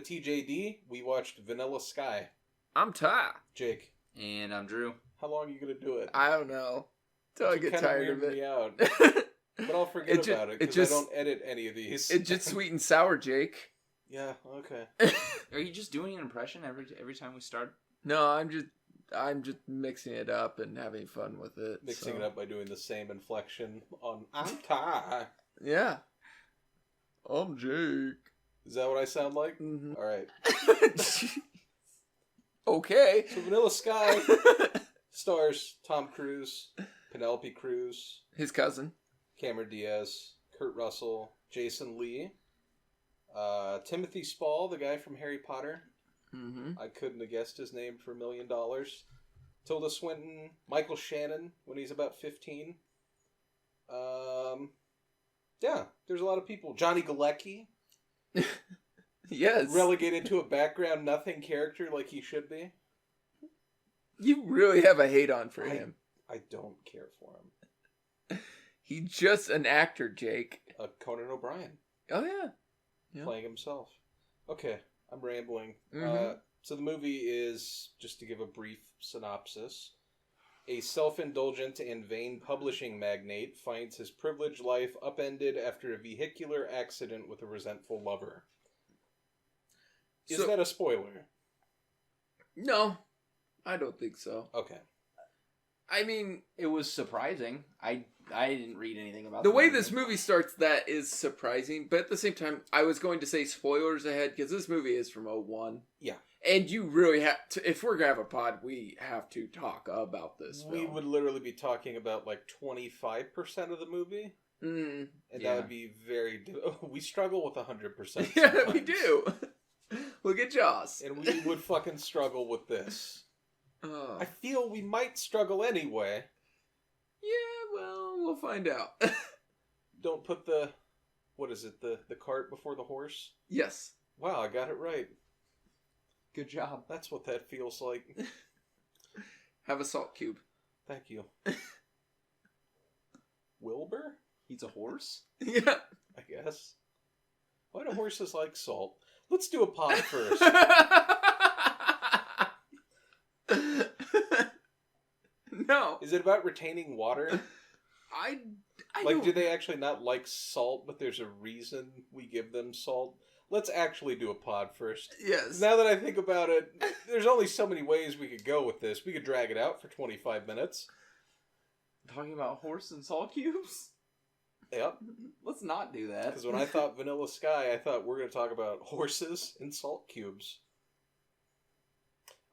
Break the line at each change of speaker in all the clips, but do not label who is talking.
TJD. We watched Vanilla Sky.
I'm Ty.
Jake.
And I'm Drew.
How long are you going to do it?
I don't know. Until I get tired of it.
Me out. But I'll forget about it because I don't edit any of these.
It's just sweet and sour, Jake.
Yeah, okay.
Are you just doing an impression every time we start?
No, I'm just mixing it up and having fun with it.
Mixing it up by doing the same inflection on I'm Ty.
Yeah. I'm Jake.
Is that what I sound like?
Mm-hmm.
All right.
Okay.
So Vanilla Sky stars Tom Cruise, Penelope Cruz,
his cousin,
Cameron Diaz, Kurt Russell, Jason Lee, Timothy Spall, the guy from Harry Potter.
Mm-hmm.
I couldn't have guessed his name for $1 million. Tilda Swinton, Michael Shannon when he's about 15. Yeah, there's a lot of people. Johnny Galecki.
Yes.
Relegated to a background nothing character like he should be.
You really have a hate on for him.
I don't care for him.
He's just an actor, Jake.
Conan O'Brien.
Oh, yeah.
Playing himself. Okay, I'm rambling.
Mm-hmm.
So the movie is, just to give a brief synopsis, a self-indulgent and vain publishing magnate finds his privileged life upended after a vehicular accident with a resentful lover. Is that a spoiler?
No, I don't think so.
Okay.
I mean,
it was surprising. I didn't read anything about
the way this movie starts. That is surprising, but at the same time, I was going to say spoilers ahead because this movie is from 2001.
Yeah,
and
you really have to. If we're gonna have a pod, we have to talk about this.
We would literally be talking about like 25% of the movie, and that would be very. We struggle with 100%.
Yeah, we do. Look at Jaws,
and we would fucking struggle with this. I feel we might struggle anyway.
Yeah, well, we'll find out.
Don't put the cart before the horse?
Yes.
Wow, I got it right.
Good job.
That's what that feels like.
Have a salt cube.
Thank you. Wilbur?
He's a horse?
Yeah.
I guess. Why do horses like salt? Let's do a pod first.
No.
Is it about retaining water?
I
like, do they actually not like salt, but there's a reason we give them salt? Let's actually do a pod first.
Yes.
Now that I think about it, there's only so many ways we could go with this. We could drag it out for 25 minutes.
Talking about horse and salt cubes?
Yep.
Let's not do that.
Because when I thought Vanilla Sky, I thought we're going to talk about horses and salt cubes.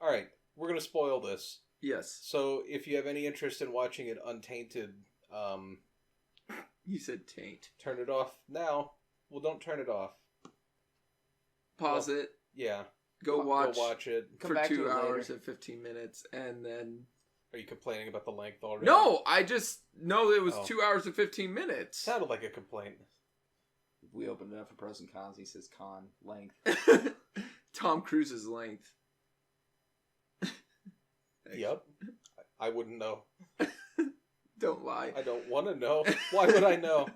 Alright, we're going to spoil this.
Yes.
So, if you have any interest in watching it untainted,
you said taint.
Turn it off now. Well, don't turn it off.
Pause it.
Yeah.
Go watch
it.
For 2 hours and 15 minutes, and then...
Are you complaining about the length already?
No, I just know it was 2 hours and 15 minutes.
Sounded like a complaint.
If we opened it up for pros and cons, he says con, length.
Tom Cruise's length.
Yep. I wouldn't know.
Don't lie.
I don't want to know. Why would I know?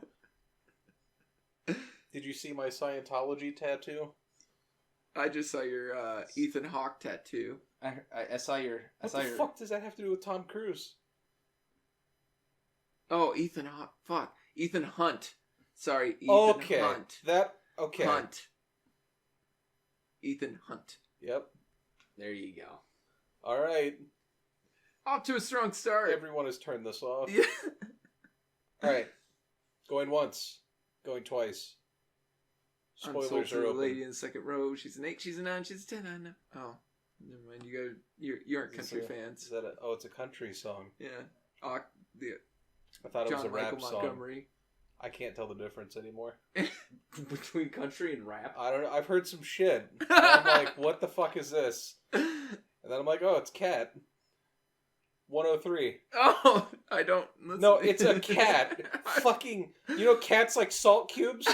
Did you see my Scientology tattoo?
I just saw your Ethan Hawke tattoo.
I saw your...
What the fuck does that have to do with Tom Cruise?
Oh, Ethan Hawke. Fuck. Ethan Hunt. Sorry, Ethan Hunt.
Okay.
Hunt. Ethan Hunt.
Yep.
There you go.
All right.
Off to a strong start.
Everyone has turned this off.
Yeah.
All right. Going once. Going twice. Spoilers are open.
The lady in the second row. She's an 8. She's a 9. She's a 10. I know. Oh, never mind. You aren't country fans.
Is that it's a country song.
Yeah.
I thought it was a rap song.
Montgomery.
I can't tell the difference anymore.
Between country and rap?
I don't know. I've heard some shit. And I'm like, what the fuck is this? And then I'm like, oh, it's Cat. 103.
Oh, I don't...
No, it's a cat. Fucking... You know cats like salt cubes?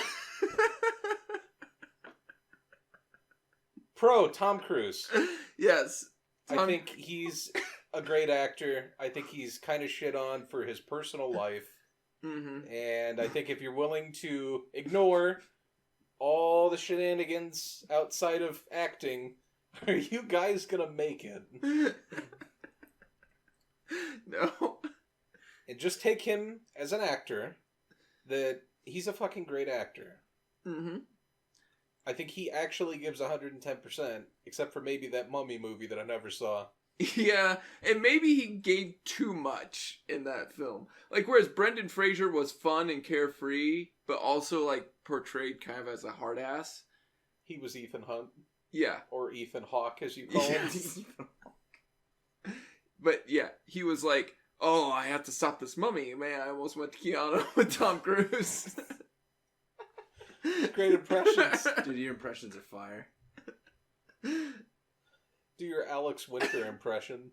Pro, Tom Cruise.
Yes.
I think he's a great actor. I think he's kind of shit on for his personal life.
Mm-hmm.
And I think if you're willing to ignore all the shenanigans outside of acting, are you guys gonna make it?
No.
And just take him as an actor, that he's a fucking great actor.
Mm-hmm.
I think he actually gives 110%, except for maybe that Mummy movie that I never saw.
Yeah, and maybe he gave too much in that film. Like, whereas Brendan Fraser was fun and carefree, but also, like, portrayed kind of as a hard ass.
He was Ethan Hunt.
Yeah.
Or Ethan Hawke, as you call him.
But, yeah, he was like, oh, I have to stop this mummy. Man, I almost went to Keanu with Tom Cruise.
Great impressions.
Dude, your impressions are fire.
Do your Alex Winter impression.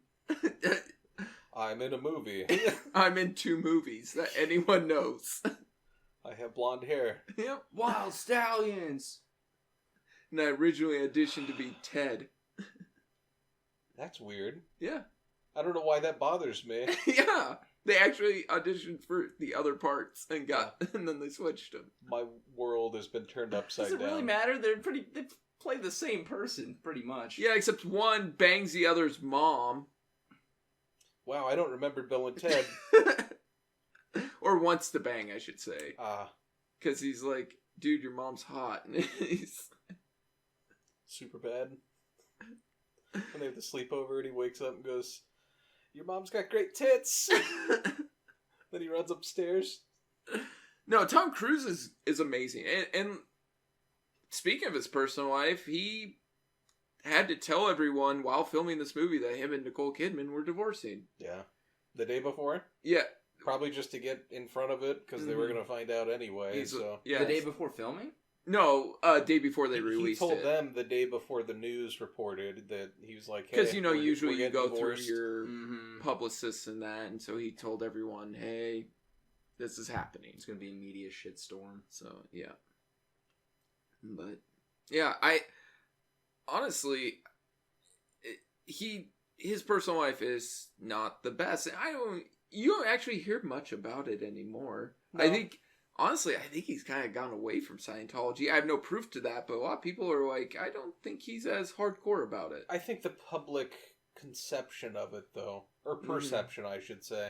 I'm in a movie.
I'm in 2 movies that anyone knows.
I have blonde hair.
Yep.
Wild Stallions!
And I originally auditioned to be Ted.
That's weird.
Yeah.
I don't know why that bothers me.
Yeah. They actually auditioned for the other parts and and then they switched them.
My world has been turned upside
Does it
down.
really matter? They play the same person, pretty much.
Yeah, except one bangs the other's mom.
Wow, I don't remember Bill and Ted.
Or wants to bang, I should say.
Because
he's like, dude, your mom's hot. And he's
super bad. When they have the sleepover and he wakes up and goes, your mom's got great tits. Then he runs upstairs.
No, Tom Cruise is amazing. And speaking of his personal life, he had to tell everyone while filming this movie that him and Nicole Kidman were divorcing.
Yeah. The day before?
Yeah.
Probably just to get in front of it, because they were going to find out anyway.
Yeah. The day before filming?
No, day before they released it.
He told them the day before the news reported that he was like, hey,
because usually you go
divorced.
through your publicists and that, and so he told everyone, hey, this is happening.
It's going to be a media shitstorm.
So, yeah. But, yeah, honestly, his personal life is not the best. You don't actually hear much about it anymore. No. Honestly, I think he's kind of gone away from Scientology. I have no proof to that, but a lot of people are like, I don't think he's as hardcore about it.
I think the public conception of it, though, or perception, I should say,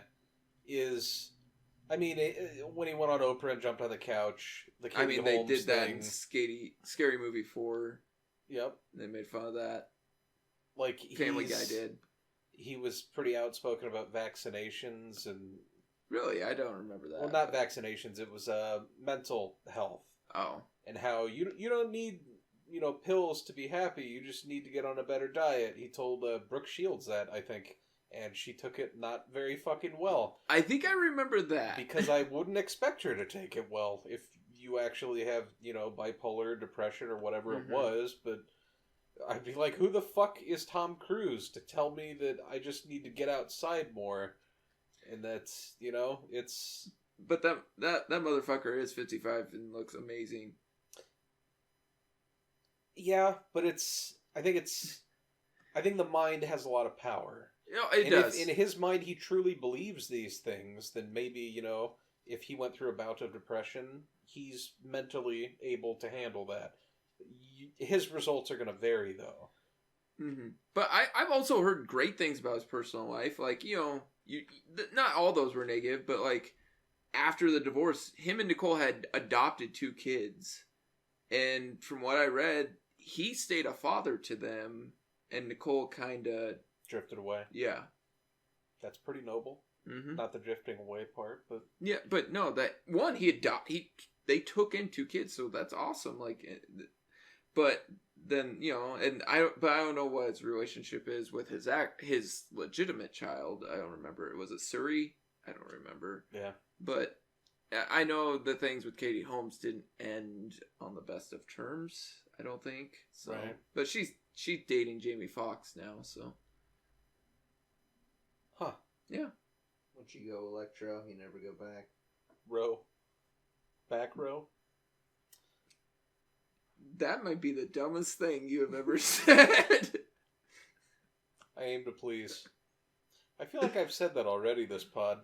is... I mean, when he went on Oprah and jumped on the couch, the Katie Holmes
they did that
thing,
in Scary Movie 4.
Yep.
They made fun of that.
Like,
Family Guy did.
He was pretty outspoken about vaccinations and...
Really? I don't remember that.
Well, not vaccinations. It was mental health.
Oh.
And how you don't need, pills to be happy. You just need to get on a better diet. He told Brooke Shields that, I think. And she took it not very fucking well.
I think I remember that.
Because I wouldn't expect her to take it well if you actually have, bipolar depression or whatever it was. But I'd be like, who the fuck is Tom Cruise to tell me that I just need to get outside more? And that's, it's...
But that motherfucker is 55 and looks amazing.
Yeah, but I think the mind has a lot of power.
It does.
If in his mind he truly believes these things, then maybe, if he went through a bout of depression, he's mentally able to handle that. His results are going to vary, though.
Mm-hmm. But I've also heard great things about his personal life. Like, not all those were negative, but like after the divorce, him and Nicole had adopted 2 kids. And from what I read, he stayed a father to them, and Nicole kind of...
drifted away.
Yeah.
That's pretty noble. Mm-hmm. Not the drifting away part, but...
Yeah, but no, that... One, they took in 2 kids, so that's awesome. Like, but then, and I don't know what his relationship is with his legitimate child. I don't remember. Was it Suri? I don't remember.
Yeah.
But I know the things with Katie Holmes didn't end on the best of terms, I don't think. So, right. But she's dating Jamie Foxx now, so.
Huh.
Yeah.
Once you go electro, you never go back.
Back row?
That might be the dumbest thing you have ever said.
I aim to please. I feel like I've said that already this pod.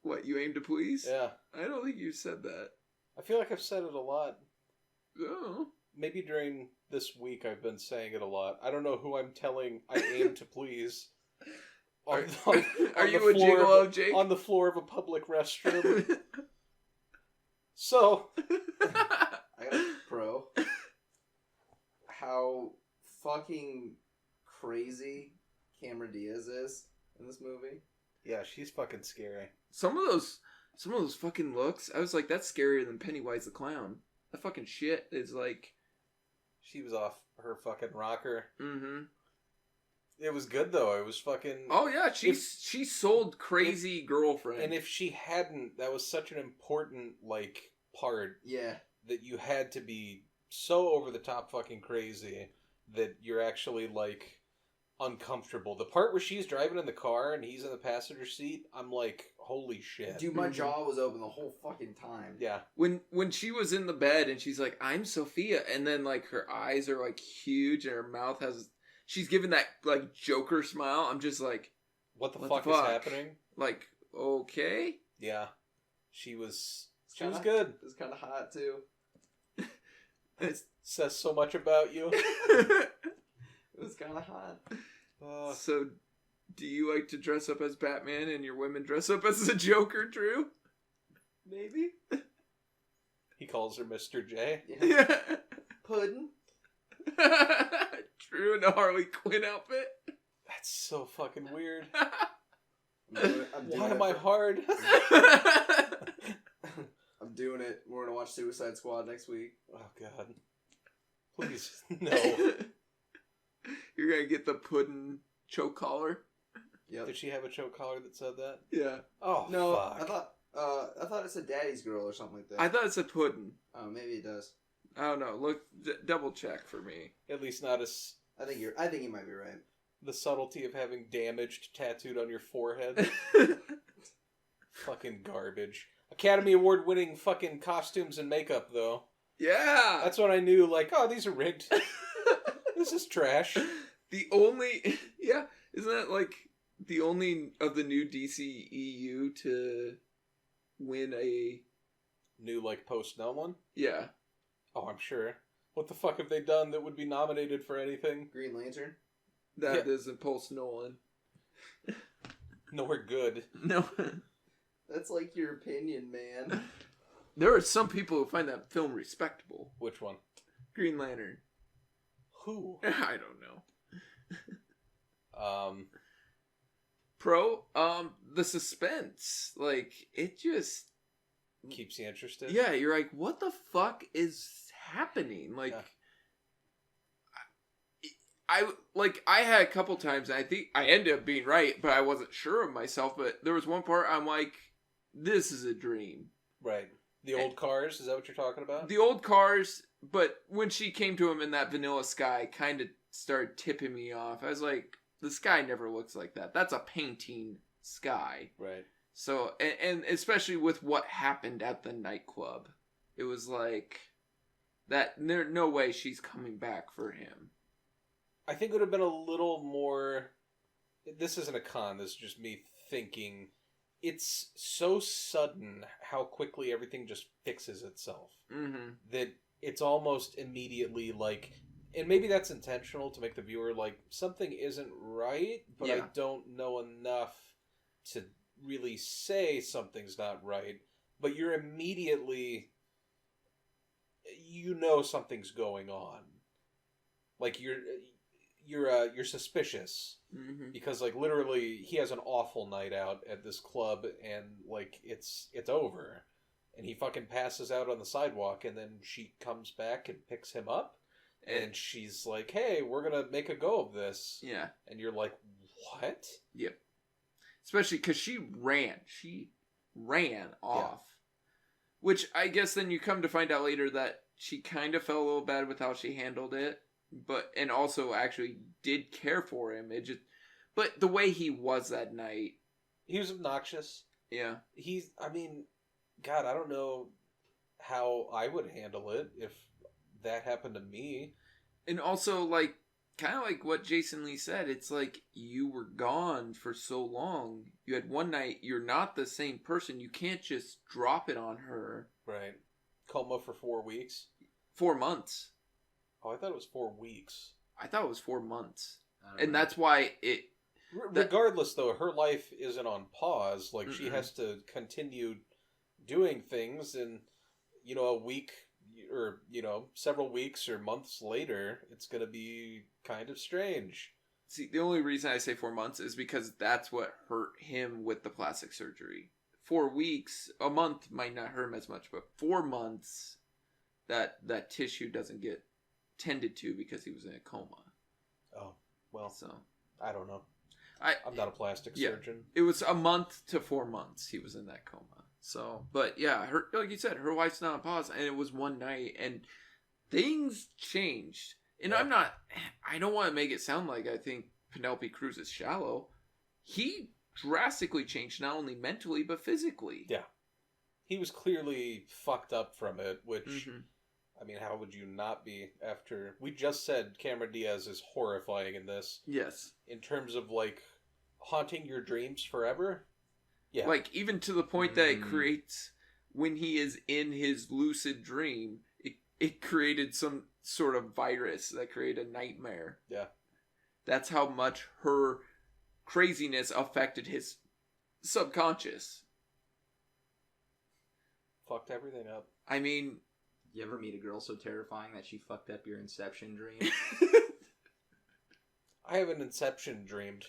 What, you aim to please?
Yeah.
I don't think you said that.
I feel like I've said it a lot.
Oh.
Maybe during this week I've been saying it a lot. I don't know who I'm telling I aim to please.
Are
the
you a gigolo, Jake?
On the floor of a public restroom. So...
I got a pro. How fucking crazy Cameron Diaz is in this movie.
Yeah, she's fucking scary.
Some of those fucking looks, I was like, that's scarier than Pennywise the Clown. That fucking shit is like...
She was off her fucking rocker.
Mm-hmm.
It was good, though. It was fucking...
Oh, yeah, she sold Crazy Girlfriend.
And if she hadn't, that was such an important, like, part.
Yeah.
That you had to be so over-the-top fucking crazy that you're actually, like, uncomfortable. The part where she's driving in the car and he's in the passenger seat, I'm like, holy shit.
Dude, my jaw was open the whole fucking time.
Yeah.
When she was in the bed and she's like, I'm Sophia, and then, like, her eyes are, like, huge and her mouth has... She's giving that, like, Joker smile. I'm just like...
What the fuck is happening?
Like, okay?
Yeah. She was good.
It was kind of hot, too.
It says so much about you.
It was kind of hot.
So, do you like to dress up as Batman and your women dress up as the Joker, Drew?
Maybe.
He calls her Mr. J.
Yeah.
Puddin'.
Drew in a Harley Quinn outfit.
That's so fucking weird.
I'm doing
Why
it.
am I hard?
I'm doing it. We're gonna watch Suicide Squad next week.
Oh, God. Please, no.
You're gonna get the puddin' choke collar.
Yep.
Did she have a choke collar that said that?
Yeah.
Oh,
No,
fuck.
I thought it said Daddy's Girl or something like that.
I thought it said puddin'.
Oh, maybe it does.
I don't know. Look, double check for me.
At least not as
I think you might be right.
the subtlety of having damaged tattooed on your forehead. Fucking garbage. Academy Award winning fucking costumes and makeup, though.
Yeah.
That's when I knew, like, oh, these are rigged. This is trash.
The only, yeah, isn't that like the only of the new DCEU to win a
New, like, Post Nolan?
Yeah.
Oh, I'm sure. What the fuck have they done that would be nominated for anything?
Green Lantern.
That isn't Post Nolan.
Nowhere good.
No.
That's like your opinion, man.
There are some people who find that film respectable.
Which one?
Green Lantern.
Who?
I don't know. The suspense, like, it just
Keeps you interested?
yeah, you're like, what the fuck is happening? Like,
Yeah.
I had a couple times, and I think I ended up being right, but I wasn't sure of myself. But there was one part I'm like, this is a dream.
Right. The old cars, is that what you're talking about?
The old cars, but when she came to him in that vanilla sky, kind of started tipping me off. I was like, the sky never looks like that. That's a painting sky.
Right.
So, and especially with what happened at the nightclub, it was like, that there's no way she's coming back for him.
I think it would have been a little more... This isn't a con, this is just me thinking. It's so sudden how quickly everything just fixes itself.
Mm-hmm.
That it's almost immediately like... And maybe that's intentional to make the viewer like, something isn't right, but I don't know enough to really say something's not right. But you're immediately... You know something's going on. Like, you're suspicious.
Mm-hmm.
Because, like, literally, he has an awful night out at this club, and, like, it's over. And he fucking passes out on the sidewalk, and then she comes back and picks him up, and she's like, hey, we're gonna make a go of this.
Yeah.
And you're like, what?
Yep. Especially because she ran off. Yeah. Which, I guess then you come to find out later that she kind of felt a little bad with how she handled it, and also actually did care for him. But the way he was that night.
He was obnoxious.
Yeah.
God, I don't know how I would handle it if that happened to me.
And also, like, kind of like what Jason Lee said, it's like, you were gone for so long. You had one night, you're not the same person. You can't just drop it on her.
Right. Coma for 4 weeks.
4 months.
Oh, I thought it was 4 weeks.
I thought it was 4 months.
I don't
And
know.
that's why it...
Regardless, though, her life isn't on pause. Like, she
Mm-mm.
has to continue doing things, and, you know, a week or, you know, several weeks or months later, it's going to be kind of strange.
See, the only reason I say 4 months is because that's what hurt him with the plastic surgery. 4 weeks, a month might not hurt him as much, but 4 months, that tissue doesn't get tended to because he was in a coma.
Oh, well,
So
I don't know.
I
I'm not a plastic
Yeah.
surgeon.
it was a month to 4 months he was in that coma. So, but yeah, her, like you said, her life's not on pause, and it was one night, and things changed. And
Yeah.
I don't want to make it sound like I think Penelope Cruz is shallow. He drastically changed, not only mentally, but physically.
Yeah. He was clearly fucked up from it, which,
Mhm.
I mean, how would you not be after... We just said Cameron Diaz is horrifying in this.
Yes.
In terms of, like, haunting your dreams forever. Yeah.
Like, even to the point that it
Mm.
creates, when he is in his lucid dream, it created some sort of virus that created a nightmare.
Yeah.
That's how much her craziness affected his subconscious.
Fucked everything up.
I mean,
You ever meet a girl so terrifying that she fucked up your Inception dream?
I have an Inception dreamed.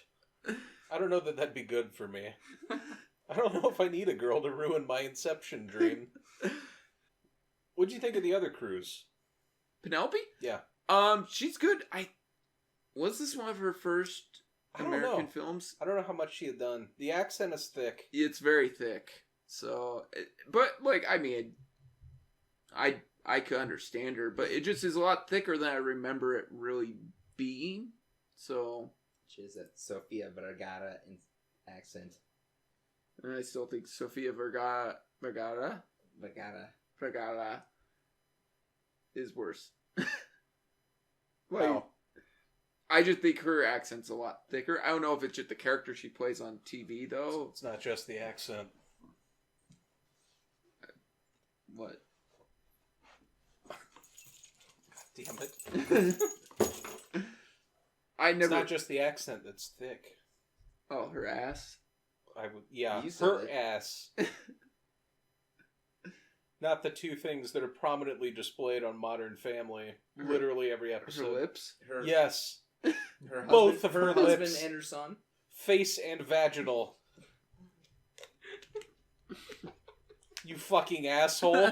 I don't know that that'd be good for me. I don't know if I need a girl to ruin my Inception dream. What'd you think of the other Cruz?
Penelope?
Yeah.
She's good. Was this one of her first
I don't
American
know.
films?
I don't know how much she had done. The accent is thick.
It's very thick. So, but like, I mean, I could understand her, but it just is a lot thicker than I remember it really being. So,
She has that Sofia Vergara accent.
and I still think Sofia Vergara
Vergara.
is worse.
Wow.
I just think her accent's a lot thicker. I don't know if it's just the character she plays on TV, though.
It's not just the accent.
What?
Damn it.
I
It's
never.
not just the accent that's thick.
Oh, her ass.
Yeah,
You said
her
it.
ass. Not the two things that are prominently displayed on Modern Family.
Her-
Literally every
Her
episode.
lips.
Her,
Yes.
her
Both
husband,
of her
husband
lips.
and her son.
Face and vaginal. You fucking asshole.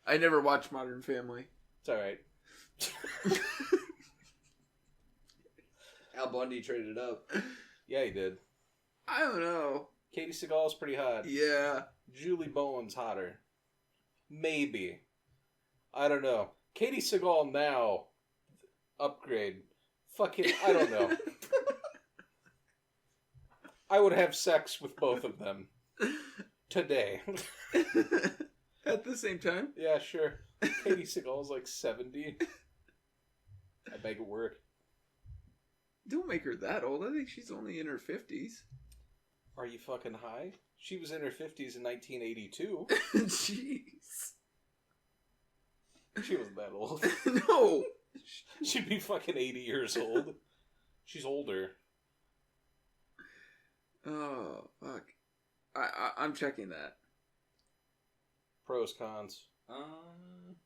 I never watched Modern Family.
It's alright.
Al Bundy traded up.
Yeah, he did.
I don't know.
Katie Seagal's pretty hot.
Yeah.
Julie Bowen's hotter. Maybe. I don't know. Katie Seagal now. Upgrade. Fucking, I don't know. I would have sex with both of them. Today.
At the same time?
Yeah, sure. Katie Seagal's like 70. I'd make it work.
Don't make her that old. I think she's only in her 50s.
Are you fucking high? She was in her 50s in 1982.
Jeez.
She wasn't that old.
No.
She'd be fucking 80 years old. She's older.
Oh, fuck. I'm checking that.
Pros, cons.
Um,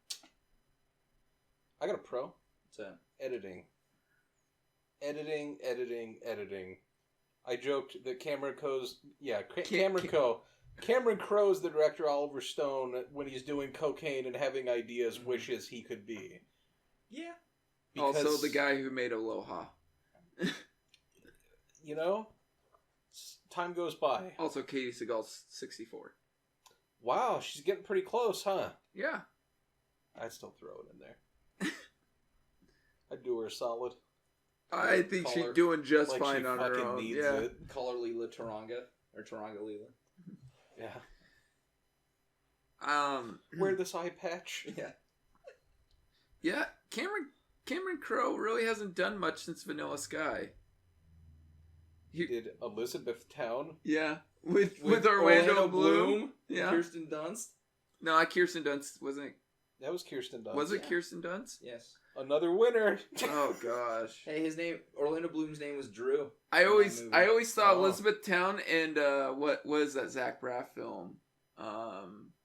I got a pro.
what's that?
Editing. Editing. I joked that Cameron Crowe's... Yeah, Cameron Crowe's the director Oliver Stone when he's doing cocaine and having ideas wishes he could be.
Yeah.
Because,
Also, the guy who made Aloha.
You know, time goes by.
Also, Katie Seagal's 64.
Wow, she's getting pretty close, huh?
Yeah.
I'd still throw it in there. I'd do her a solid.
I think she's
Color.
doing just
Like
fine
she
on her
fucking
own.
needs
Yeah.
it.
Call her Leela Taranga. Or Taranga Leela.
Yeah. Wear this eye patch.
Yeah.
Yeah, Cameron Crowe really hasn't done much since Vanilla Sky.
He did Elizabethtown.
Yeah, with Orlando Bloom. Yeah.
Kirsten Dunst.
No, Kirsten Dunst wasn't.
That was Kirsten Dunst.
Was it
Yeah.
Kirsten Dunst?
Yes.
Another winner.
Oh gosh.
Hey, his name, Orlando Bloom's name was Drew.
I always thought
Oh.
Elizabethtown and what was that Zach Braff film?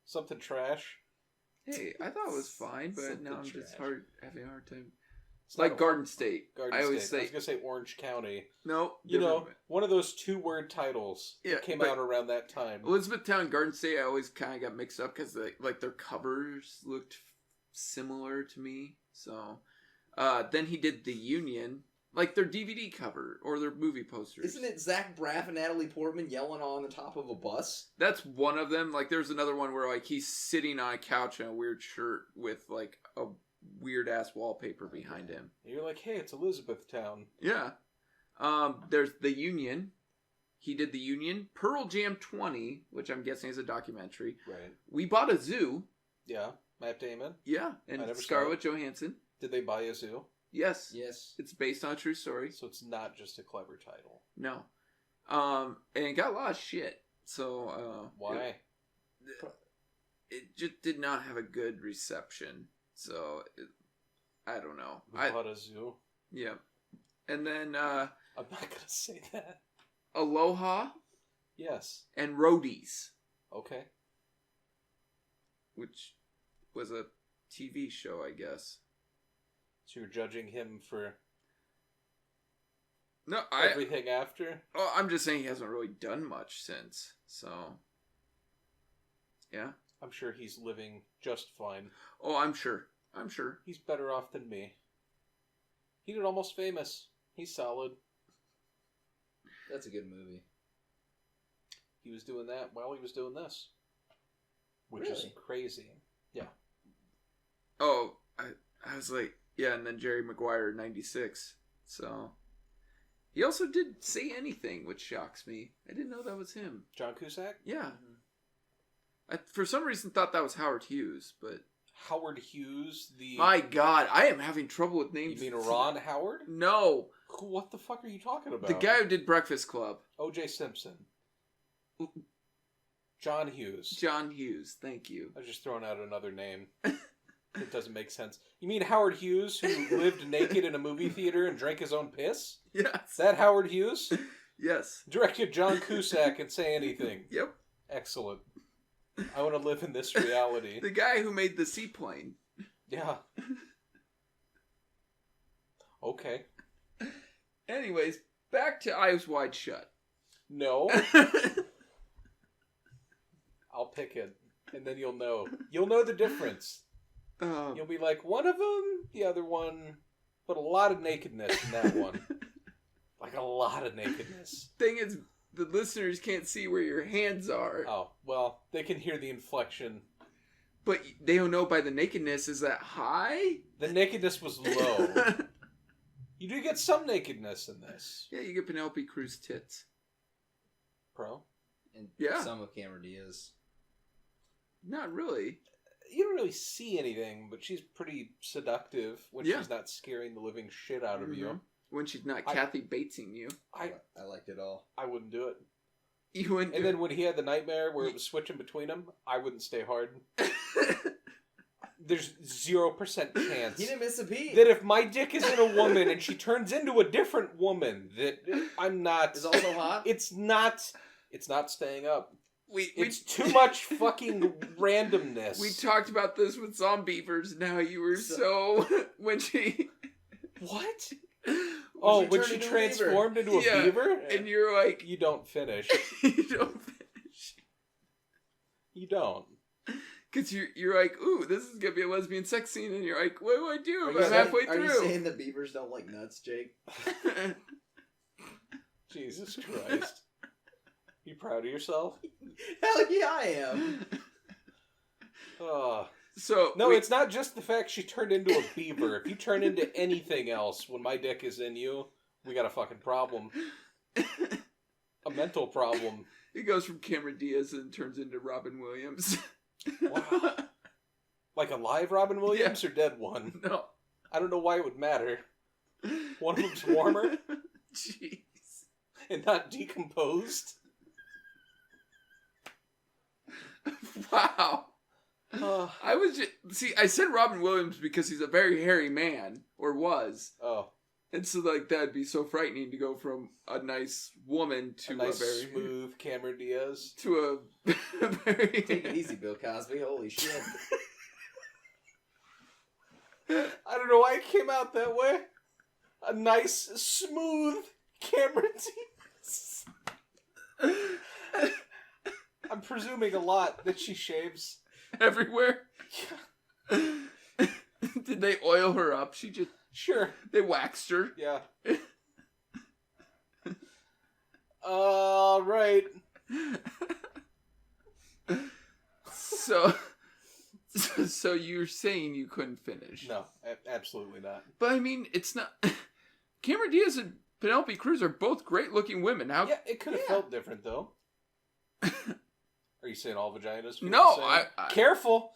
Something trash.
Hey, I thought it was fine, but
Something
now I'm just
trash.
having a hard time.
It's
Like
not
Garden State.
Garden
I always
State. I
say
was gonna say Orange County.
no.
You know,
different.
one of those 2-word titles
Yeah,
that came
but-
out around that time.
Elizabethtown, Garden State. I always kind of got mixed up because their covers looked similar to me. So then he did The Union, like their DVD cover or their movie posters.
Isn't it Zach Braff and Natalie Portman yelling on the top of a bus?
That's one of them. Like there's another one where like he's sitting on a couch in a weird shirt with like a weird ass wallpaper behind him.
You're like, hey, it's Elizabethtown.
Yeah. There's The Union. He did The Union. Pearl Jam 20, which I'm guessing is a documentary.
Right.
We Bought a Zoo.
Yeah. Matt Damon.
Yeah.
I
And
never saw
Scarlett Johansson.
Did they buy a zoo?
Yes.
Yes.
It's based on a true story.
So it's not just a clever title.
No. And it got a lot of shit. So,
Why?
It just did not have a good reception. So, I don't know.
We bought a zoo.
Yeah. And then,
I'm not gonna say that.
Aloha
Yes.
and Roadies,
Okay.
which was a TV show, I guess.
So you're judging him for
No,
everything after?
I'm just saying he hasn't really done much since. So, yeah.
I'm sure he's living just fine.
Oh, I'm sure. I'm sure.
He's better off than me. He did Almost Famous. He's solid.
That's a good movie.
He was doing that while he was doing this. Which is
Really?
crazy. Yeah.
Oh, I was like, yeah, and then Jerry Maguire, 96. So, he also did Say Anything, which shocks me. I didn't know that was him.
John Cusack?
Yeah. I, for some reason, thought that was Howard Hughes, but...
Howard Hughes, the...
My God, I am having trouble with names.
You mean Ron Howard?
No.
What the fuck are you talking about?
The guy who did Breakfast Club.
O.J. Simpson. John Hughes.
John Hughes, thank you.
I was just throwing out another name. It doesn't make sense. You mean Howard Hughes, who lived naked in a movie theater and drank his own piss?
Yes.
That Howard Hughes?
Yes.
Directed John Cusack and Say Anything.
Yep.
Excellent. I want to live in this reality.
The guy who made the seaplane.
Yeah. Okay.
Anyways, back to Eyes Wide Shut.
No. I'll pick it. And then you'll know. You'll know the difference. You'll be like, one of them, the other one, but a lot of nakedness in that one. Like a lot of nakedness.
Thing is, the listeners can't see where your hands are.
Oh, well, they can hear the inflection.
But they don't know by the nakedness, is that high?
The nakedness was low. You do get some nakedness in this.
Yeah, you get Penelope Cruz tits.
Pro.
And
Yeah.
some of Cameron Diaz.
Not really.
You don't really see anything, but she's pretty seductive when
Yeah.
she's not scaring the living shit out of you.
Mhm. When she's not
I-
Kathy Batesing you.
I
liked it all.
I wouldn't do it.
You wouldn't
And then when he had the nightmare where it was switching between them, I wouldn't stay hard. There's 0% chance
He didn't miss a beat.
that if my dick is in a woman and she turns into a different woman, that I'm not.
Is also hot.
It's not staying up.
we
It's too much fucking randomness.
we talked about this with Zombievers and how you were so when she
What? Oh, when she
turned into a
transformed into a
Yeah,
beaver?
and you're like
You don't finish.
you don't finish
You don't.
because you're like, ooh, this is gonna be a lesbian sex scene, and you're like, what do I do?
Are
I'm
you saying-
halfway
Are you
through.
saying the beavers don't like nuts, Jake?
Jesus Christ. You proud of yourself?
Hell yeah, I am.
Oh.
So
No, it's not just the fact she turned into a beaver. If you turn into anything else when my dick is in you, we got a fucking problem. A mental problem.
it goes from Cameron Diaz and turns into Robin Williams.
Wow. Like a live Robin Williams or dead one?
No.
I don't know why it would matter. One of them's warmer
Jeez.
and not decomposed.
Wow.
Oh,
I was just... See, I said Robin Williams because he's a very hairy man. Or was.
Oh.
And so, like, that'd be so frightening to go from a nice woman to
a nice,
very...
smooth Cameron Diaz.
To a very...
Take it easy, Bill Cosby. Holy shit.
I don't know why it came out that way. A nice, smooth Cameron Diaz. I'm presuming a lot that she shaves.
Everywhere? Did they oil her up? She just...
Sure.
They waxed her.
Yeah. All right.
So you're saying you couldn't finish?
No, absolutely not.
But I mean, it's not... Cameron Diaz and Penelope Cruz are both great-looking women. How?
Yeah, it could have felt different, though. Are you saying all vaginas?
No, I...
Careful!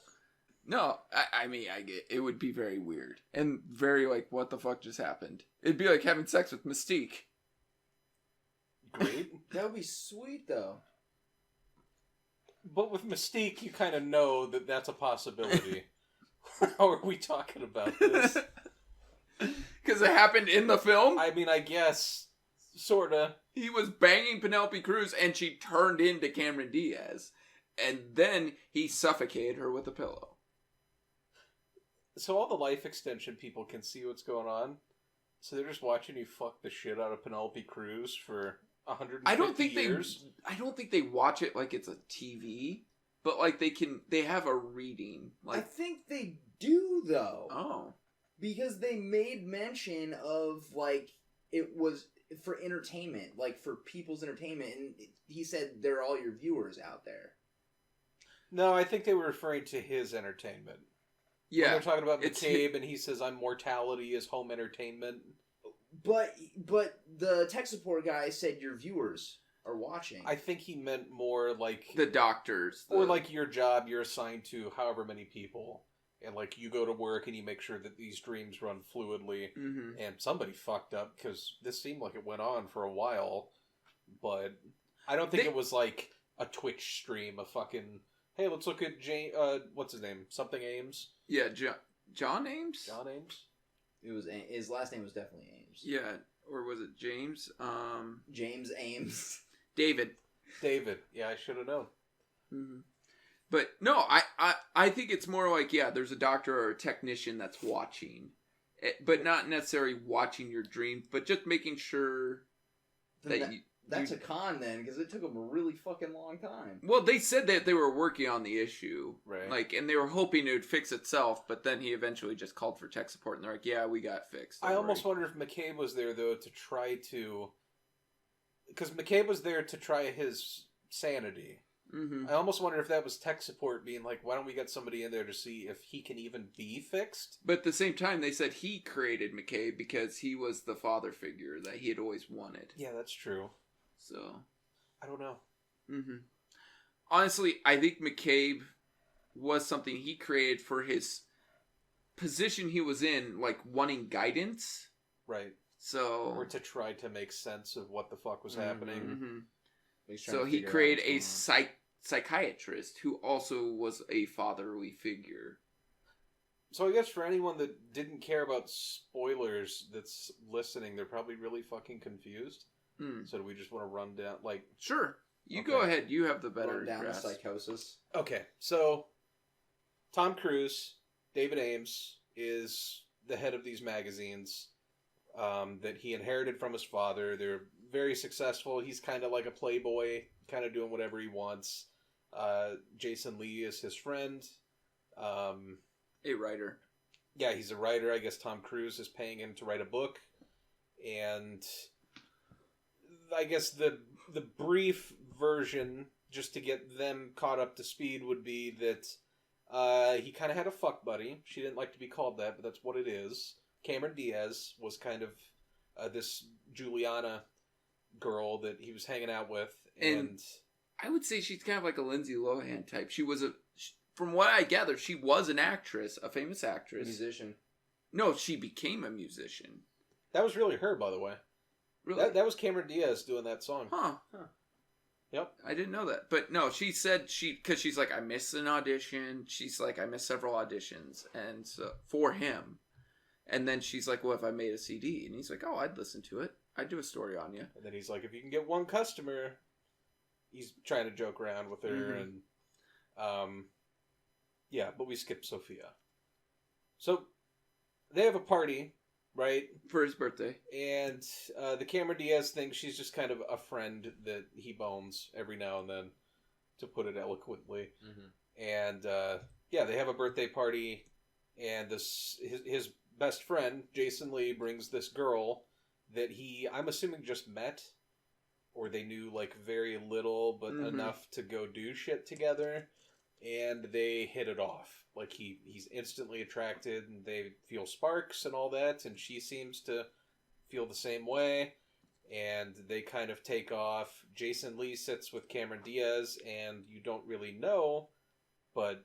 No, I mean, I get it would be very weird. And very, like, what the fuck just happened? It'd be like having sex with Mystique.
Great.
That would be sweet, though.
But with Mystique, you kind of know that that's a possibility. How are we talking about this?
Because it happened in the film?
I mean, I guess, sorta.
He was banging Penelope Cruz, and she turned into Cameron Diaz. And then he suffocated her with a pillow.
So all the life extension people can see what's going on. So they're just watching you fuck the shit out of Penelope Cruz for 150 years.
I don't think they watch it like it's a TV, but like they have a reading. Like
I think they do, though.
Oh.
Because they made mention of, like, it was for entertainment, like for people's entertainment, and he said they're all your viewers out there.
No, I think they were referring to his entertainment.
Yeah.
When they're talking about McCabe and he says, immortality is home entertainment.
But the tech support guy said your viewers are watching.
I think he meant more like...
The doctors.
Or like your job, you're assigned to however many people. And like you go to work and you make sure that these dreams run fluidly.
Mm-hmm.
And somebody fucked up because this seemed like it went on for a while. But I don't think it was like a Twitch stream, a fucking... Hey, let's look at what's his name? Something Ames?
Yeah, John Ames?
John Ames?
It was his last name was definitely Ames.
Yeah, or was it James?
James Ames.
David.
Yeah, I should have known.
Mm-hmm. But no, I think it's more like, yeah, there's a doctor or a technician that's watching. But not necessarily watching your dreams, but just making sure
That's a con then, because it took them a really fucking long time.
Well, they said that they were working on the issue.
Right.
Like, and they were hoping it would fix itself, but then he eventually just called for tech support, and they're like, yeah, we got fixed.
I almost wonder if McCabe was there, though, to try to... Because McCabe was there to try his sanity.
Mm-hmm.
I almost wonder if that was tech support being like, why don't we get somebody in there to see if he can even be fixed?
But at the same time, they said he created McCabe because he was the father figure that he had always wanted.
Yeah, that's true.
So,
I don't know.
Mm-hmm. Honestly, I think McCabe was something he created for his position he was in, like wanting guidance.
Right.
So,
or to try to make sense of what the fuck was happening.
Mm-hmm. So he created a psychiatrist who also was a fatherly figure.
So I guess for anyone that didn't care about spoilers that's listening, they're probably really fucking confused. So do we just want to run down, like...
Sure. You go ahead. You have the better
run down
grasp.
the psychosis.
Okay, so Tom Cruise, David Ames, is the head of these magazines that he inherited from his father. They're very successful. He's kind of like a playboy, kind of doing whatever he wants. Jason Lee is his friend.
A writer.
Yeah, he's a writer. I guess Tom Cruise is paying him to write a book. And... I guess the brief version, just to get them caught up to speed, would be that he kind of had a fuck buddy. She didn't like to be called that, but that's what it is. Cameron Diaz was kind of this Juliana girl that he was hanging out with. And
I would say she's kind of like a Lindsay Lohan type. She was from what I gather, she was an actress, a famous actress.
Musician.
No, she became a musician.
That was really her, by the way.
Really?
That was Cameron Diaz doing that song.
Huh.
Yep.
I didn't know that. But no, she said because she's like, I missed an audition. She's like, I missed several auditions. And so for him. And then she's like, well, if I made a CD. And he's like, oh, I'd listen to it. I'd do a story on you.
And then he's like, if you can get one customer, he's trying to joke around with her. And, yeah, but we skip Sophia. So they have a party, right?
For his birthday.
And the Cameron Diaz thinks she's just kind of a friend that he bones every now and then, to put it eloquently. And, yeah, they have a birthday party, and his best friend, Jason Lee, brings this girl that I'm assuming just met, or they knew, like, very little, but enough to go do shit together, and they hit it off. Like, he's instantly attracted, and they feel sparks and all that, and she seems to feel the same way, and they kind of take off. Jason Lee sits with Cameron Diaz, and you don't really know, but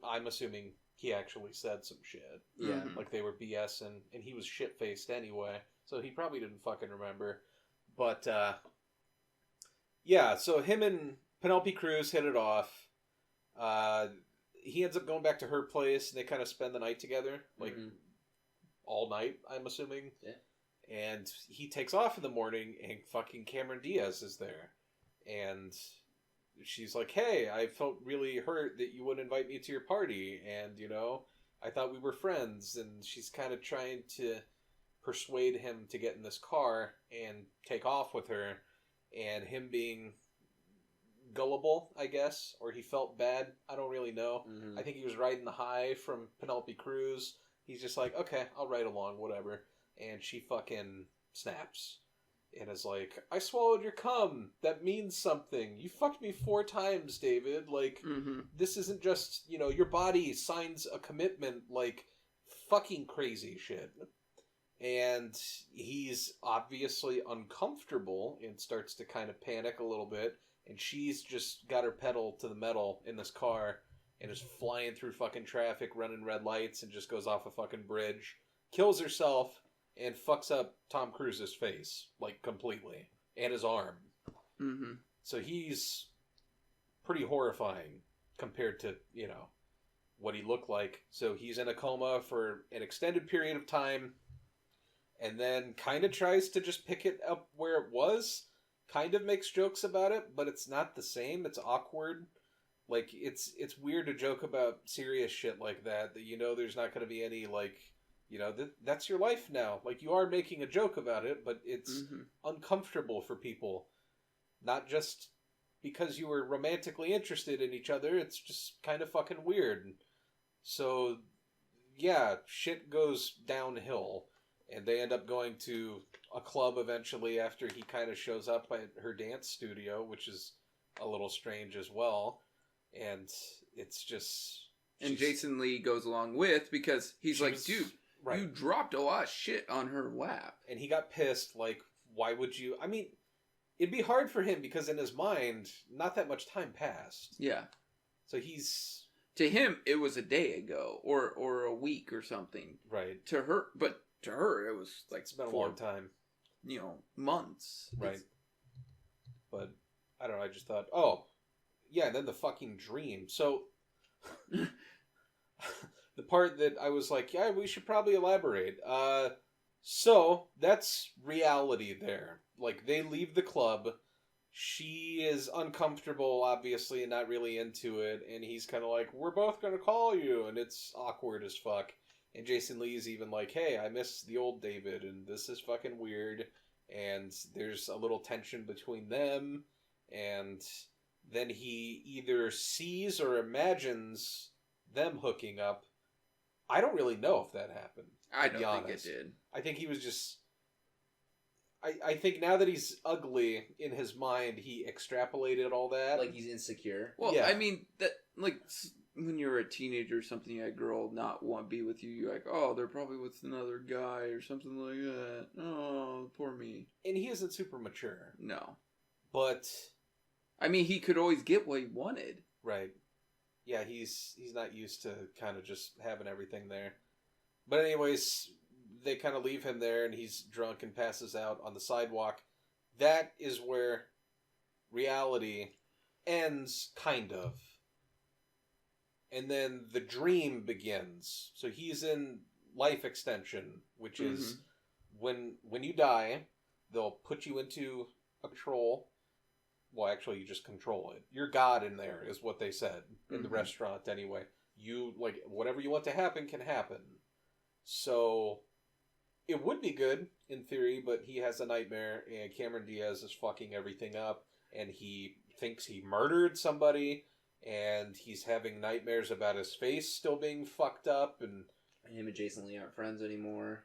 I'm assuming he actually said some shit.
Yeah.
Like, they were BSing, and he was shit-faced anyway, so he probably didn't fucking remember. But, yeah, so him and Penelope Cruz hit it off. He ends up going back to her place, and they kind of spend the night together, like, all night, I'm assuming.
Yeah.
And he takes off in the morning, and fucking Cameron Diaz is there. And she's like, hey, I felt really hurt that you wouldn't invite me to your party, and, you know, I thought we were friends. And she's kind of trying to persuade him to get in this car and take off with her, and him being gullible, I guess, or he felt bad. I don't really know. I think he was riding the high from Penelope Cruz. He's just like, okay, I'll ride along, whatever. And she fucking snaps and is like, I swallowed your cum. That means something. You fucked me 4 times, David. Like, this isn't just, you know, your body signs a commitment, like, fucking crazy shit. And he's obviously uncomfortable and starts to kind of panic a little bit. And she's just got her pedal to the metal in this car and is flying through fucking traffic, running red lights, and just goes off a fucking bridge, kills herself, and fucks up Tom Cruise's face, like, completely, and his arm. So he's pretty horrifying compared to, you know, what he looked like. So he's in a coma for an extended period of time, and then kind of tries to just pick it up where it was. Kind of makes jokes about it, but it's not the same. It's awkward. Like, it's weird to joke about serious shit like that you know there's not going to be any, like, you know, that's your life now. Like, you are making a joke about it, but it's uncomfortable for people. Not just because you were romantically interested in each other, it's just kind of fucking weird. So, yeah, shit goes downhill. And they end up going to a club eventually after he kind of shows up at her dance studio, which is a little strange as well. And it's just...
And Jason Lee goes along with, because he's like, dude, you dropped a lot of shit on her lap.
And he got pissed, like, why would you... I mean, it'd be hard for him because in his mind, not that much time passed.
Yeah.
So he's...
To him, it was a day ago, or a week or something.
Right.
To her, but... To her, it was like
it's been a long time,
you know, months,
right? But I don't know. I just thought, oh, yeah. And then the fucking dream. So the part that I was like, yeah, we should probably elaborate. So that's reality there. Like, they leave the club. She is uncomfortable, obviously, and not really into it. And he's kind of like, we're both gonna call you, and it's awkward as fuck. And Jason Lee's even like, hey, I miss the old David, and this is fucking weird. And there's a little tension between them. And then he either sees or imagines them hooking up. I don't really know if that happened.
I don't think it did.
I think he was just... I think now that he's ugly in his mind, he extrapolated all that.
Like, he's insecure.
Well, yeah. I mean, that, like... When you're a teenager or something, you had a girl not want to be with you, you're like, oh, they're probably with another guy or something like that. Oh, poor me.
And he isn't super mature.
No.
But...
I mean, he could always get what he wanted.
Right. Yeah, he's not used to kind of just having everything there. But anyways, they kind of leave him there, and he's drunk and passes out on the sidewalk. That is where reality ends, kind of. And then the dream begins. So he's in life extension, which is when you die, they'll put you into a control. Well, actually, you just control it. You're God in there, is what they said in the restaurant anyway. You, like, whatever you want to happen can happen. So, it would be good, in theory, but he has a nightmare, and Cameron Diaz is fucking everything up, and he thinks he murdered somebody, and he's having nightmares about his face still being fucked up, and
him and Jason Lee aren't friends anymore.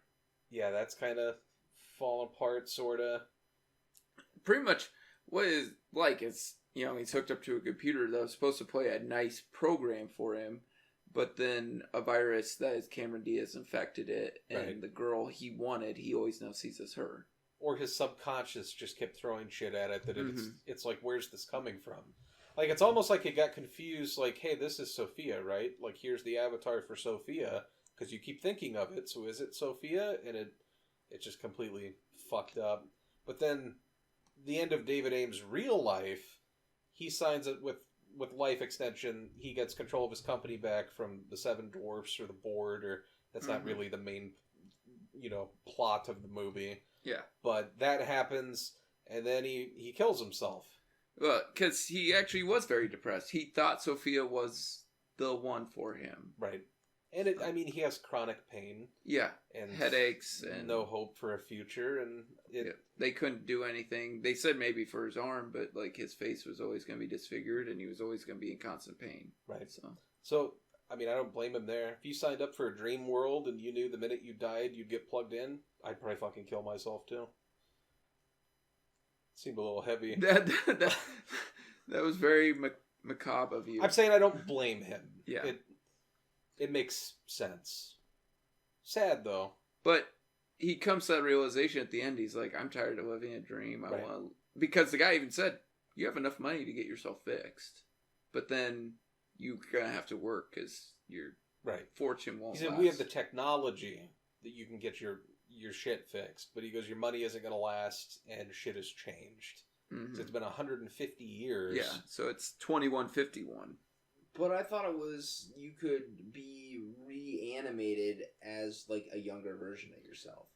Yeah, that's kind of fallen apart, sort of.
Pretty much what is like is, you know, he's hooked up to a computer that was supposed to play a nice program for him, but then a virus that is Cameron Diaz infected it, and the girl he wanted, he always now sees as her.
Or his subconscious just kept throwing shit at it that it's like, where's this coming from? Like, it's almost like it got confused, like, hey, this is Sophia, right? Like, here's the avatar for Sophia, because you keep thinking of it, so is it Sophia? And it just completely fucked up. But then, the end of David Ames' real life, he signs it with life extension. He gets control of his company back from the Seven Dwarfs or the board, or that's not really the main, plot of the movie.
Yeah.
But that happens, and then he kills himself.
Well, because he actually was very depressed. He thought Sophia was the one for him.
Right. And he has chronic pain.
Yeah.
And
headaches. And
no hope for a future. And
they couldn't do anything. They said maybe for his arm, but like his face was always going to be disfigured and he was always going to be in constant pain.
Right. So, I don't blame him there. If you signed up for a dream world and you knew the minute you died you'd get plugged in, I'd probably fucking kill myself too. Seemed a little heavy.
That was very macabre of you.
I'm saying I don't blame him.
Yeah.
It makes sense. Sad, though.
But he comes to that realization at the end. He's like, I'm tired of living a dream. I want... Because the guy even said, you have enough money to get yourself fixed. But then you're going to have to work because your fortune won't
He said,
last.
we have the technology that you can get your shit fixed. But he goes, your money isn't going to last and shit has changed. So it's been 150 years.
Yeah, so it's 2151.
But I thought it was, you could be reanimated as like a younger version of yourself.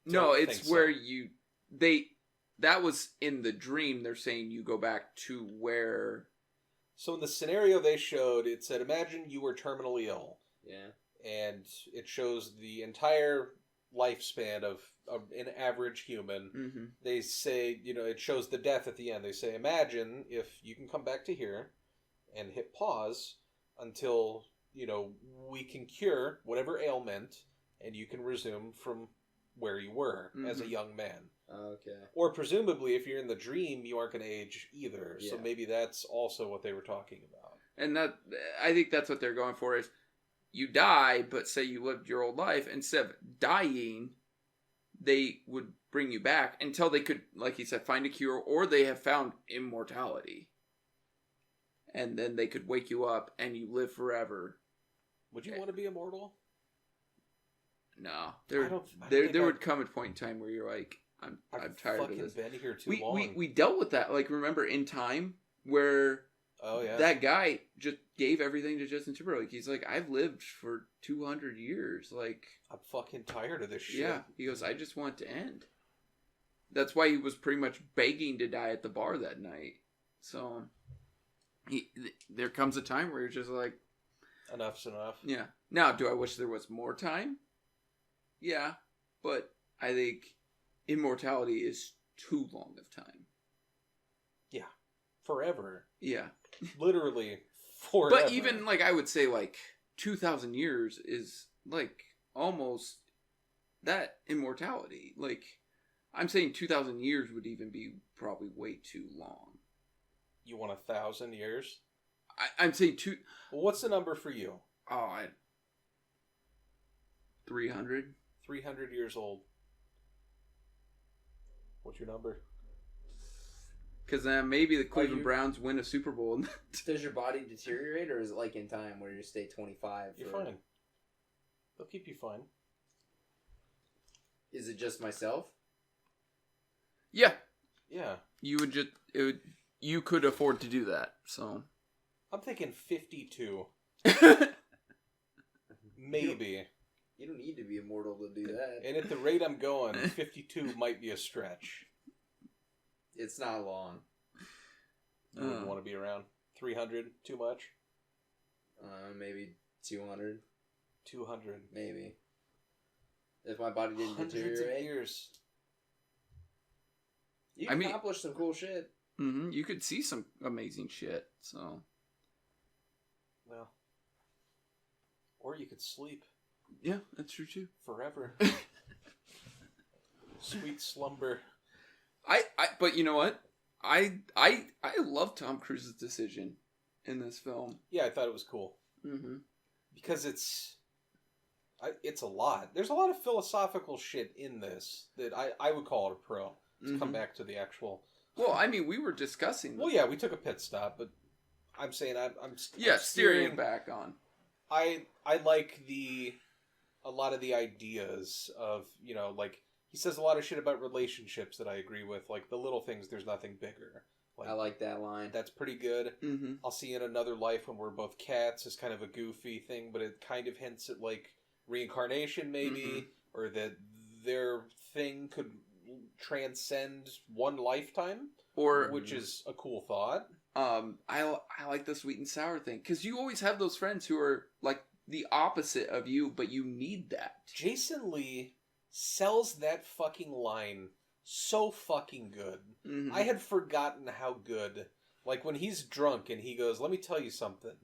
No, it's where that was in the dream. They're saying you go back to where.
So in the scenario they showed, it said, imagine you were terminally ill.
Yeah.
And it shows the entire lifespan of an average human. They say, it shows the death at the end. They say, imagine if you can come back to here and hit pause until, we can cure whatever ailment and you can resume from where you were as a young man.
Okay.
Or presumably, if you're in the dream, you aren't going to age either. Yeah. So maybe that's also what they were talking about.
And I think that's what they're going for is you die, but say you lived your old life. Instead of dying, they would bring you back until they could, like he said, find a cure, or they have found immortality. And then they could wake you up and you live forever.
Would you want to be immortal?
No. There would come a point in time where you're like, I'm tired of this.
Been here too long.
We dealt with that. Like, remember In Time, where that guy just gave everything to Justin Timberlake. He's like, I've lived for 200 years. Like,
I'm fucking tired of this shit.
Yeah. He goes, I just want it to end. That's why he was pretty much begging to die at the bar that night. So, there comes a time where you're just like,
enough's enough.
Yeah. Now, do I wish there was more time? Yeah. But I think immortality is too long of time.
Yeah. Forever.
Yeah.
Literally forever.
But even, like, I would say, like, 2,000 years is, like, almost that immortality. Like, I'm saying 2,000 years would even be probably way too long.
You want 1,000 years?
I'm saying
Well, what's the number for you?
300.
300 years old. What's your number?
Because maybe the Cleveland Browns win a Super Bowl.
Does your body deteriorate, or is it like In Time where you stay 25?
You're fine. They'll keep you fine.
Is it just myself?
Yeah.
Yeah.
You would just... you could afford to do that. So
I'm thinking 52. Maybe.
You don't need to be immortal to do that.
And at the rate I'm going, 52 might be a stretch.
It's not long.
You wouldn't want to be around 300. Too much.
Maybe 200.
200.
Maybe. If my body didn't
Hundreds
deteriorate.
of years.
You can accomplish some cool shit.
Mm-hmm, you could see some amazing shit. So.
Well. Or you could sleep.
Yeah, that's true too.
Forever. Sweet slumber.
But you know what? I love Tom Cruise's decision in this film.
Yeah, I thought it was cool.
Mm-hmm.
Because it's a lot. There's a lot of philosophical shit in this that I would call it a pro. Let's come back to the actual...
Well, I mean, we were discussing...
Well, yeah, we took a pit stop, but I'm saying I'm
steering it back on.
I like a lot of the ideas of, you know, like, he says a lot of shit about relationships that I agree with. Like, the little things, there's nothing bigger. Like,
I like that line.
That's pretty good.
Mm-hmm.
I'll see in another life when we're both cats is kind of a goofy thing, but it kind of hints at, like, reincarnation, maybe, or that their thing could transcend one lifetime, which is a cool thought.
I like the sweet and sour thing, because you always have those friends who are like the opposite of you, but you need that.
Jason Lee sells that fucking line so fucking good.
Mm-hmm.
I had forgotten how good, like when he's drunk and he goes, "Let me tell you something,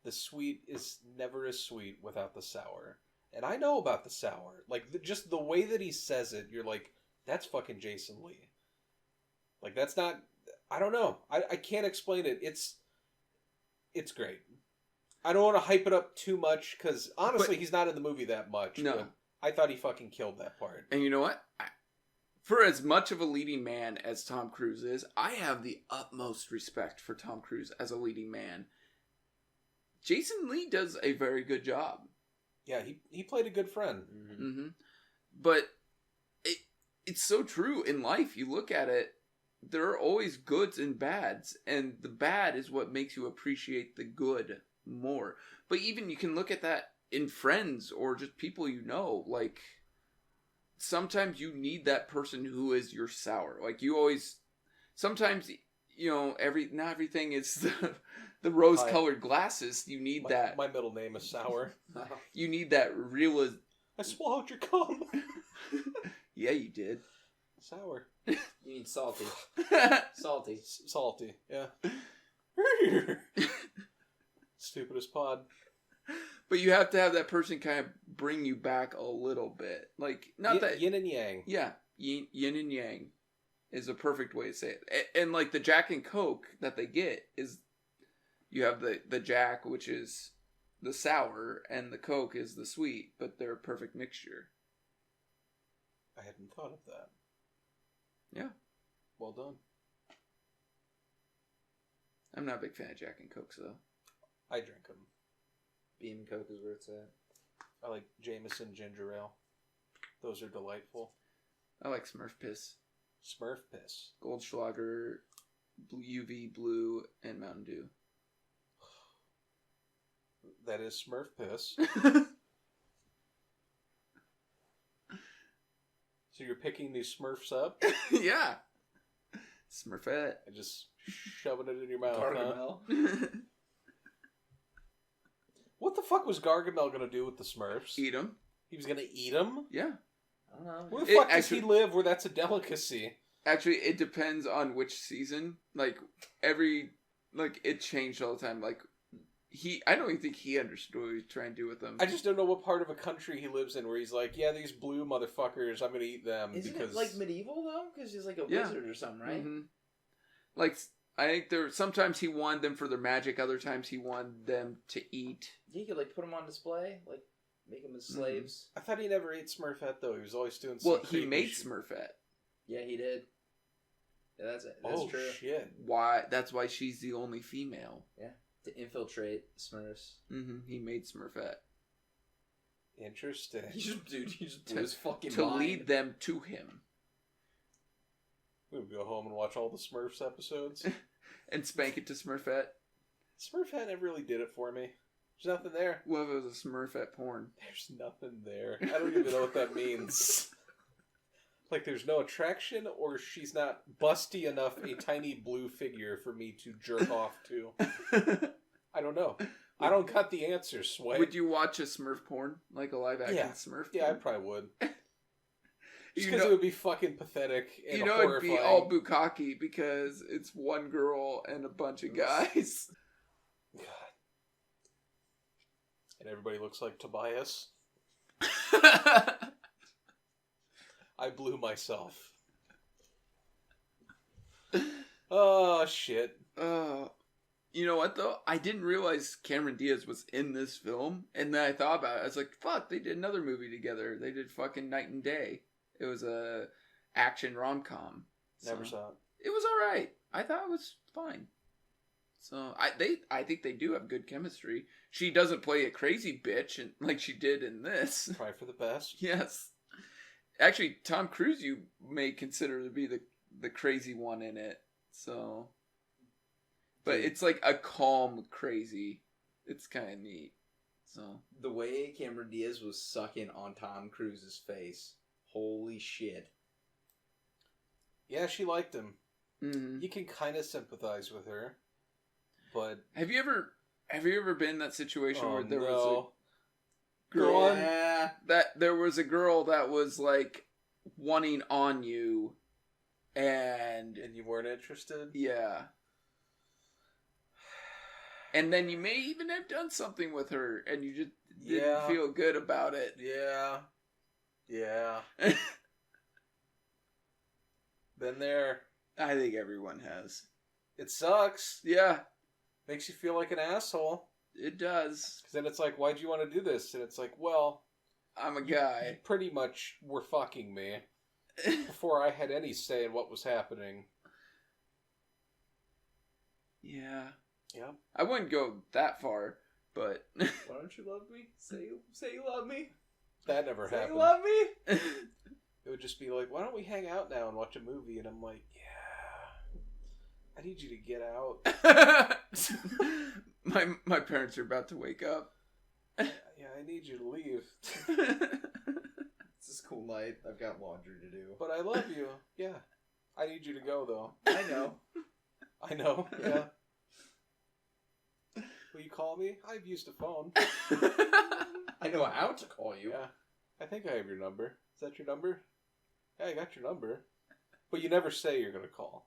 the sweet is never as sweet without the sour." And I know about the sour. Like, just the way that he says it, you're like, that's fucking Jason Lee. Like, that's not... I don't know. I can't explain it. It's great. I don't want to hype it up too much, because honestly, he's not in the movie that much.
No.
But I thought he fucking killed that part.
And you know what? For as much of a leading man as Tom Cruise is, I have the utmost respect for Tom Cruise as a leading man. Jason Lee does a very good job.
Yeah, he played a good friend.
Mm-hmm.
Mm-hmm. But it's so true in life. You look at it, there are always goods and bads, and the bad is what makes you appreciate the good more. But even you can look at that in friends or just people you know. Like, sometimes you need that person who is your sour. Like, you always... Sometimes, you know, not everything is the rose-colored glasses. You need that...
My middle name is Sour.
You need that real...
I swallowed your cum.
Yeah, you did.
Sour. You need salty. Salty.
Salty, yeah. Stupidest pod.
But you have to have that person kind of bring you back a little bit. Like, not that...
Yin and yang.
Yeah, yin and yang is a perfect way to say it. And like, the Jack and Coke that they get is... You have the Jack, which is the sour, and the Coke is the sweet, but they're a perfect mixture.
I hadn't thought of that.
Yeah.
Well done.
I'm not a big fan of Jack and Cokes, though.
I drink them.
Beam and Coke is where it's at.
I like Jameson Ginger Ale. Those are delightful.
I like Smurf Piss.
Smurf Piss.
Goldschlager, UV Blue, and Mountain Dew.
That is Smurf Piss. So you're picking these Smurfs up?
Yeah. Smurfette.
And just shoving it in your mouth,
Gargamel.
huh? What the fuck was Gargamel going to do with the Smurfs?
Eat them.
He was going to eat them?
Yeah.
I don't know.
Where the fuck does he live where that's a delicacy?
Actually, it depends on which season. Like, it changed all the time. Like, I don't even think he understood what he was trying to do with them.
I just don't know what part of a country he lives in where he's like, yeah, these blue motherfuckers, I'm going to eat them.
Isn't
because...
it like medieval, though? Because he's like a wizard or something, right?
Mm-hmm. Like, I think sometimes he wanted them for their magic, other times he wanted them to eat.
You could, like, put them on display, like, make them as slaves.
I thought he never ate Smurfette, though. He was always doing some
he made Smurfette.
Yeah, he did. Yeah, that's true.
Oh, shit.
That's why she's the only female.
Yeah, to infiltrate Smurfs.
Mm-hmm. He made Smurfette.
Interesting.
He just blew his fucking
to
mind.
lead them to him.
We would go home and watch all the Smurfs episodes.
and spank it to Smurfette.
Smurfette never really did it for me. There's nothing there.
What if it was a Smurfette porn?
There's nothing there. I don't even know what that means. Like, there's no attraction, or she's not busty enough a tiny blue figure for me to jerk off to. I don't know. I don't got the answer, Sway.
Would you watch a Smurf porn? Like a live action Smurf porn?
Yeah, I probably would. Just because it would be fucking pathetic and horrifying.
It'd be all bukkake because it's one girl and a bunch of guys.
God. And everybody looks like Tobias. I blew myself. Oh, shit.
You know what, though? I didn't realize Cameron Diaz was in this film. And then I thought about it. I was like, fuck, they did another movie together. They did fucking Night and Day. It was a action rom-com.
Never saw it.
It was alright. I thought it was fine. So, I think they do have good chemistry. She doesn't play a crazy bitch like she did in this.
Probably for the best.
Yes. Actually, Tom Cruise you may consider to be the crazy one in it. So, but it's like a calm crazy. It's kind of neat. So
the way Cameron Diaz was sucking on Tom Cruise's face, holy shit.
Yeah, she liked him.
Mm-hmm.
You can kind of sympathize with her, but
have you ever been in that situation where there was a
girl
that there was a girl that was like wanting on you, and
you weren't interested?
Yeah. And then you may even have done something with her, and you just didn't feel good about it.
Yeah. Yeah. Been there.
I think everyone has.
It sucks.
Yeah.
Makes you feel like an asshole.
It does.
Because then it's like, why'd you want to do this? And it's like, well,
I'm a guy.
You pretty much were fucking me before I had any say in what was happening.
Yeah.
Yeah.
I wouldn't go that far, but
why don't you love me? Say you love me.
That never happened.
Say you love me.
It would just be like, why don't we hang out now and watch a movie? And I'm like, yeah, I need you to get out.
my parents are about to wake up.
Yeah, I need you to leave.
It's a cool night. I've got laundry to do.
But I love you. Yeah. I need you to go, though.
I know.
I know, yeah. Will you call me? I've used a phone.
I know how to call you.
Yeah. I think I have your number. Is that your number? Yeah, I got your number. But you never say you're going to call.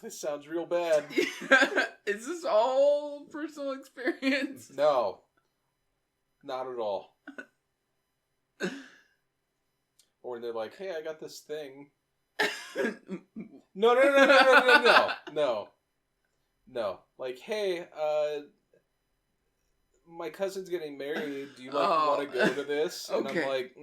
This sounds real bad.
Is this all personal experience?
No. Not at all. Or they're like, hey, I got this thing. No. Like, hey, my cousin's getting married. Do you want to go to this? And
okay.
I'm like,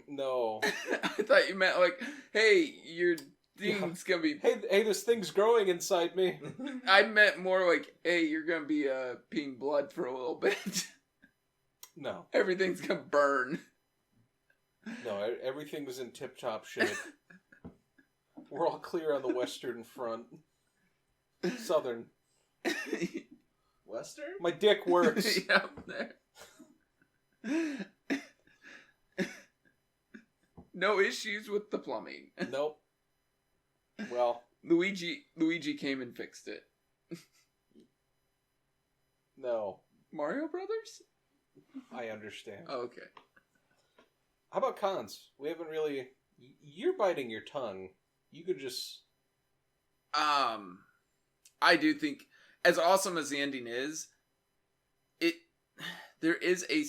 no.
I thought you meant like, hey, your thing's gonna be.
Hey, this thing's growing inside me.
I meant more like, hey, you're gonna be peeing blood for a little bit.
No.
Everything's gonna burn.
No, everything was in tip-top shape. We're all clear on the Western Front. Southern.
Western?
My dick works.
Yeah, there. No issues with the plumbing.
Nope. Well,
Luigi came and fixed it.
No.
Mario Brothers?
I understand.
Oh, okay.
How about cons? We haven't really... You're biting your tongue. You could just...
I do think, as awesome as the ending is, there is a...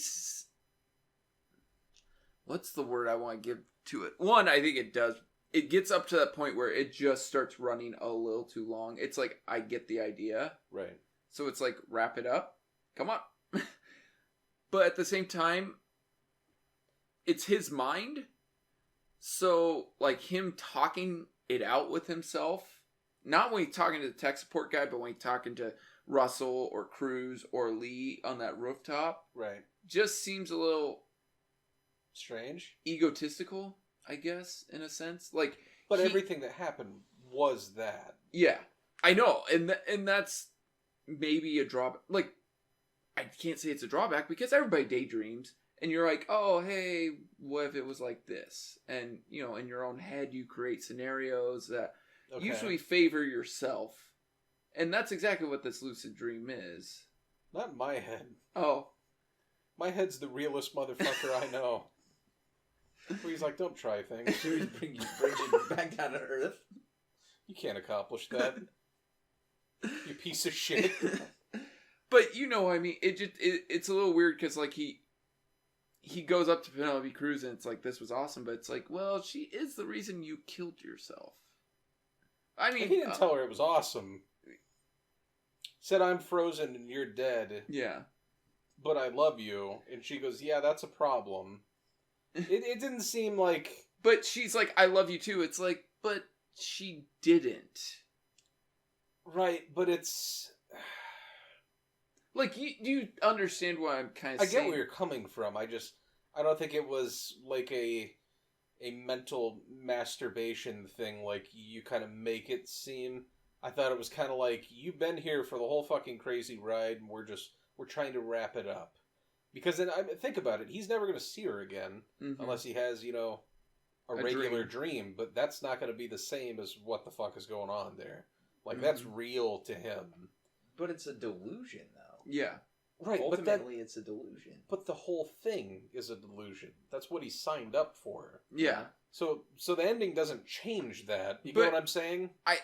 What's the word I want to give to it? One, I think it does. It gets up to that point where it just starts running a little too long. It's like, I get the idea.
Right.
So it's like, wrap it up. Come on. But at the same time, it's his mind. So, like, him talking it out with himself, not when he's talking to the tech support guy, but when he's talking to Russell or Cruz or Lee on that rooftop.
Right.
Just seems a little...
strange?
Egotistical, I guess, in a sense. Like,
but everything that happened was that.
Yeah. I know, and that's maybe a drawback. Like, I can't say it's a drawback because everybody daydreams, and you're like, oh, hey, what if it was like this? And, you know, in your own head, you create scenarios that usually favor yourself. And that's exactly what this lucid dream is.
Not in my head.
Oh.
My head's the realest motherfucker I know. Where he's like, don't try things.
Should we bring you back down to earth?
You can't accomplish that. You piece of shit.
But you know what I mean? It's a little weird because like he goes up to Penelope Cruz and it's like, this was awesome, but it's like, well, she is the reason you killed yourself. I mean,
he didn't tell her it was awesome. Said, I'm frozen and you're dead.
Yeah.
But I love you. And she goes, yeah, that's a problem. It didn't seem like...
But she's like, I love you too. It's like, but she didn't.
Right, but it's...
Like, do you understand what I'm kind of saying?
I get where you're coming from. I don't think it was like a mental masturbation thing, like you kind of make it seem. I thought it was kind of like, you've been here for the whole fucking crazy ride, and we're trying to wrap it up. Because then, think about it, he's never going to see her again, unless he has, you know, a regular dream, but that's not going to be the same as what the fuck is going on there. Like, that's real to him.
But it's a delusion, though.
Yeah.
Right,
ultimately it's a delusion.
But the whole thing is a delusion. That's what he signed up for.
Yeah.
So the ending doesn't change that. You get what I'm saying?
I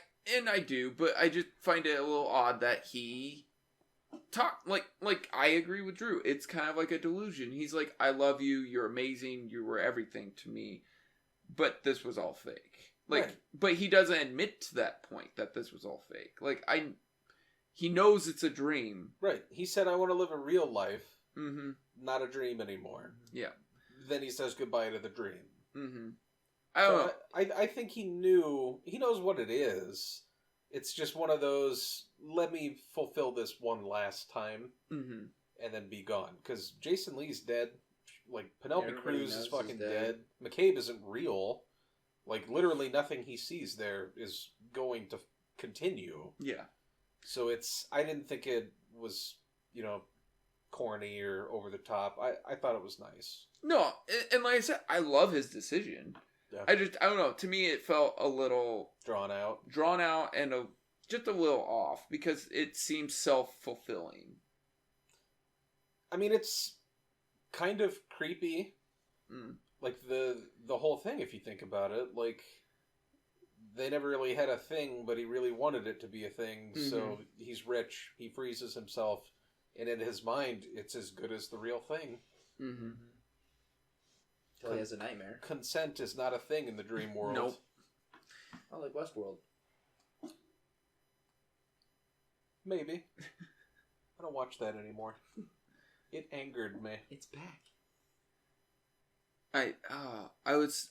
do, but I just find it a little odd that he talked like I agree with Drew. It's kind of like a delusion. He's like, I love you, you're amazing, you were everything to me. But this was all fake. Like, right. But he doesn't admit to that point that this was all fake. Like, he knows it's a dream. Right.
He said, I want to live a real life, not a dream anymore.
Yeah.
Then he says goodbye to the dream.
Mm-hmm. I don't know.
I think he knows what it is. It's just one of those, let me fulfill this one last time, and then be gone. Because Jason Lee's dead. Like, Penelope Cruz is fucking dead. McCabe isn't real. Like, literally nothing he sees there is going to continue.
Yeah.
So I didn't think it was, you know, corny or over the top. I thought it was nice.
No, and like I said, I love his decision.
Yeah.
I don't know. To me, it felt a little...
Drawn out
and just a little off because it seems self-fulfilling.
I mean, it's kind of creepy. Like, the whole thing, if you think about it. Like, they never really had a thing, but he really wanted it to be a thing. So he's rich. He freezes himself. And in his mind, it's as good as the real thing.
Until he has a nightmare.
Consent is not a thing in the dream world.
Nope.
Not like Westworld.
Maybe. I don't watch that anymore. It angered me.
It's back.
I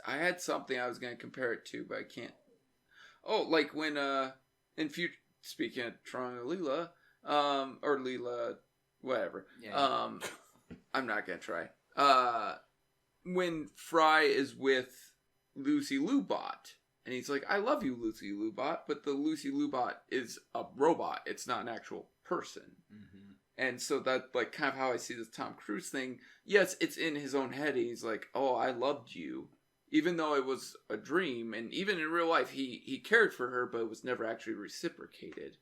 had something I was going to compare it to, but I can't. Oh, like when, in future, speaking of Toronto Leela, or Leela, whatever.
Yeah.
I'm not going to try. When Fry is with Lucy Lubot, and he's like, I love you, Lucy Lubot, but the Lucy Lubot is a robot. It's not an actual person. And so that, like, kind of how I see this Tom Cruise thing. Yes, it's in his own head. He's like, oh, I loved you. Even though it was a dream, and even in real life, he cared for her, but it was never actually reciprocated.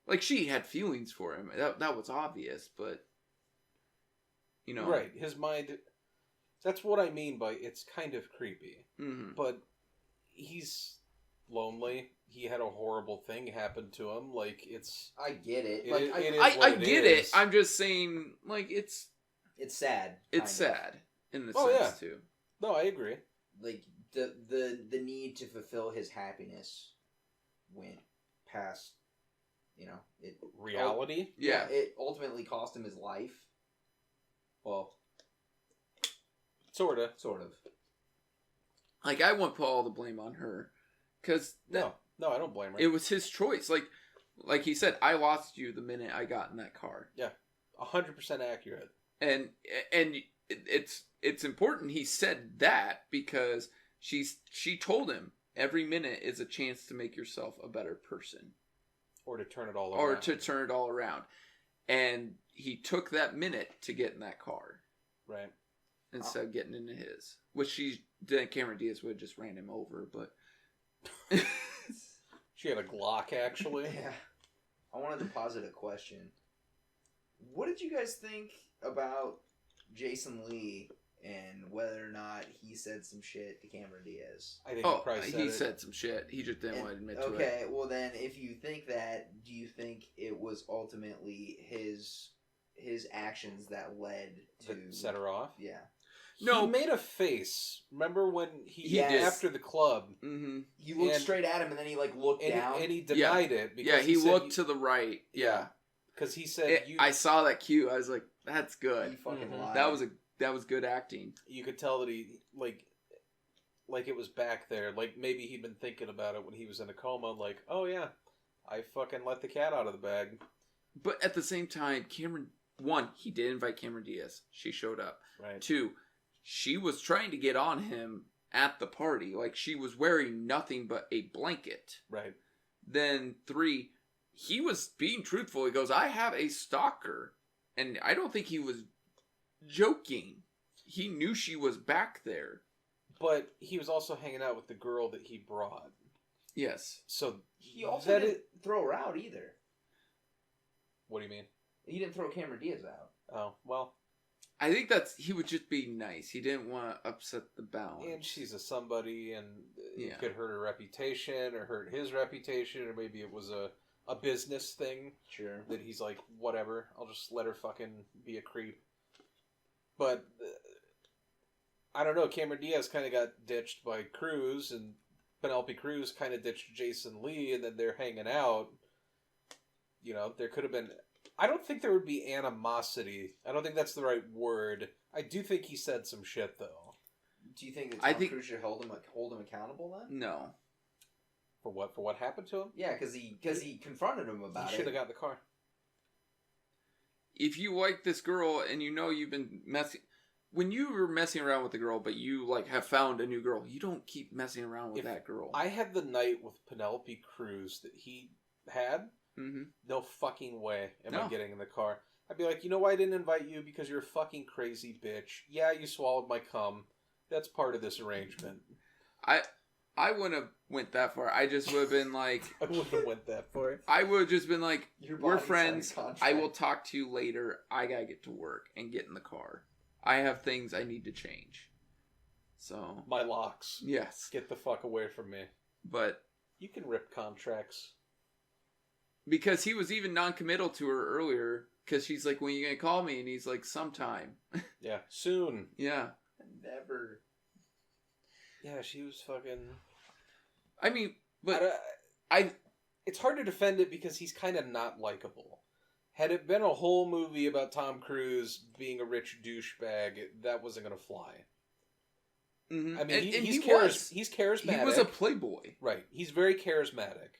Like, she had feelings for him. That was obvious, but, you know.
Right, his mind... That's what I mean by it's kind of creepy. But he's lonely. He had a horrible thing happen to him. Like, it's...
I get it.
I get it. I'm just saying, like, it's...
It's sad.
It's sad, in the sense, too.
No, I agree.
Like, the need to fulfill his happiness went past, you know...
Reality?
Yeah, it ultimately cost him his life. Well...
Sort of.
Like, I won't put all the blame on her. Because...
No, I don't blame her.
It was his choice. Like he said, I lost you the minute I got in that car.
Yeah. 100% accurate.
And it's important he said that because she told him every minute is a chance to make yourself a better person.
Or to turn it all
or
around.
to turn it all around. And he took that minute to get in that car.
Right.
Instead of getting into his. Which Cameron Diaz would have just ran him over, but...
She had a Glock, actually.
Yeah. I wanted to posit a question. What did you guys think about Jason Lee and whether or not he said some shit to Cameron Diaz?
I think
he said some shit. He just didn't want to admit to it.
Okay, well then, if you think that, do you think it was ultimately his actions that led to...
To set her off?
Yeah.
No.
He made a face. Remember when he
did.
after the club?
Mm-hmm.
He looked straight at him and then he looked down.
And he denied it. Because
he
said
looked to the right. Yeah.
Because he said...
I saw that cue. I was like, that's good.
He fucking
Mhm.
lied.
That was good acting.
You could tell that he, like it was back there. Like, maybe he'd been thinking about it when he was in a coma. Like, oh yeah, I fucking let the cat out of the bag.
But at the same time, one, he did invite Cameron Diaz. She showed up.
Right.
2, she was trying to get on him at the party. Like, she was wearing nothing but a blanket.
Right.
Then 3, he was being truthful. He goes, I have a stalker. And I don't think he was joking. He knew she was back there.
But he was also hanging out with the girl that he brought.
Yes.
So
He also didn't throw her out either.
What do you mean?
He didn't throw Cameron Diaz out.
Oh, well.
I think he would just be nice. He didn't want to upset the balance.
And she's a somebody, and
Yeah.
it could hurt her reputation, or hurt his reputation, or maybe it was a business thing.
Sure.
That he's like, whatever, I'll just let her fucking be a creep. But, I don't know, Cameron Diaz kind of got ditched by Cruz, and Penelope Cruz kind of ditched Jason Lee, and then they're hanging out. You know, there could have been... I don't think there would be animosity. I don't think that's the right word. I do think he said some shit, though.
Do you think that Cruz should hold him accountable then?
No.
For what? For what happened to him?
Yeah, because he confronted him about
He
it.
should have got in the car.
If you like this girl and you know you've been messing... When you were messing around with the girl, but you like have found a new girl, you don't keep messing around with that girl.
I had the night with Penelope Cruz that he had.
Mm-hmm.
No fucking way am I getting in the car. I'd be like, you know why I didn't invite you? Because you're a fucking crazy bitch. Yeah, you swallowed my cum. That's part of this arrangement.
I wouldn't have went that far. I just would have been like...
I wouldn't have went that far.
I would have just been like, we're friends.
Contract.
I will talk to you later. I gotta get to work and get in the car. I have things I need to change. So...
My locks.
Yes.
Get the fuck away from me.
But...
You can rip contracts.
Because he was even non-committal to her earlier. Because she's like, when are you going to call me? And he's like, sometime.
Yeah. Soon.
Yeah.
Never.
Yeah, she was fucking...
I mean, but...
It's hard to defend it because he's kind of not likable. Had it been a whole movie about Tom Cruise being a rich douchebag, that wasn't going to fly.
Mm-hmm.
I mean,
and
he's charismatic.
He was a playboy.
Right. He's very charismatic.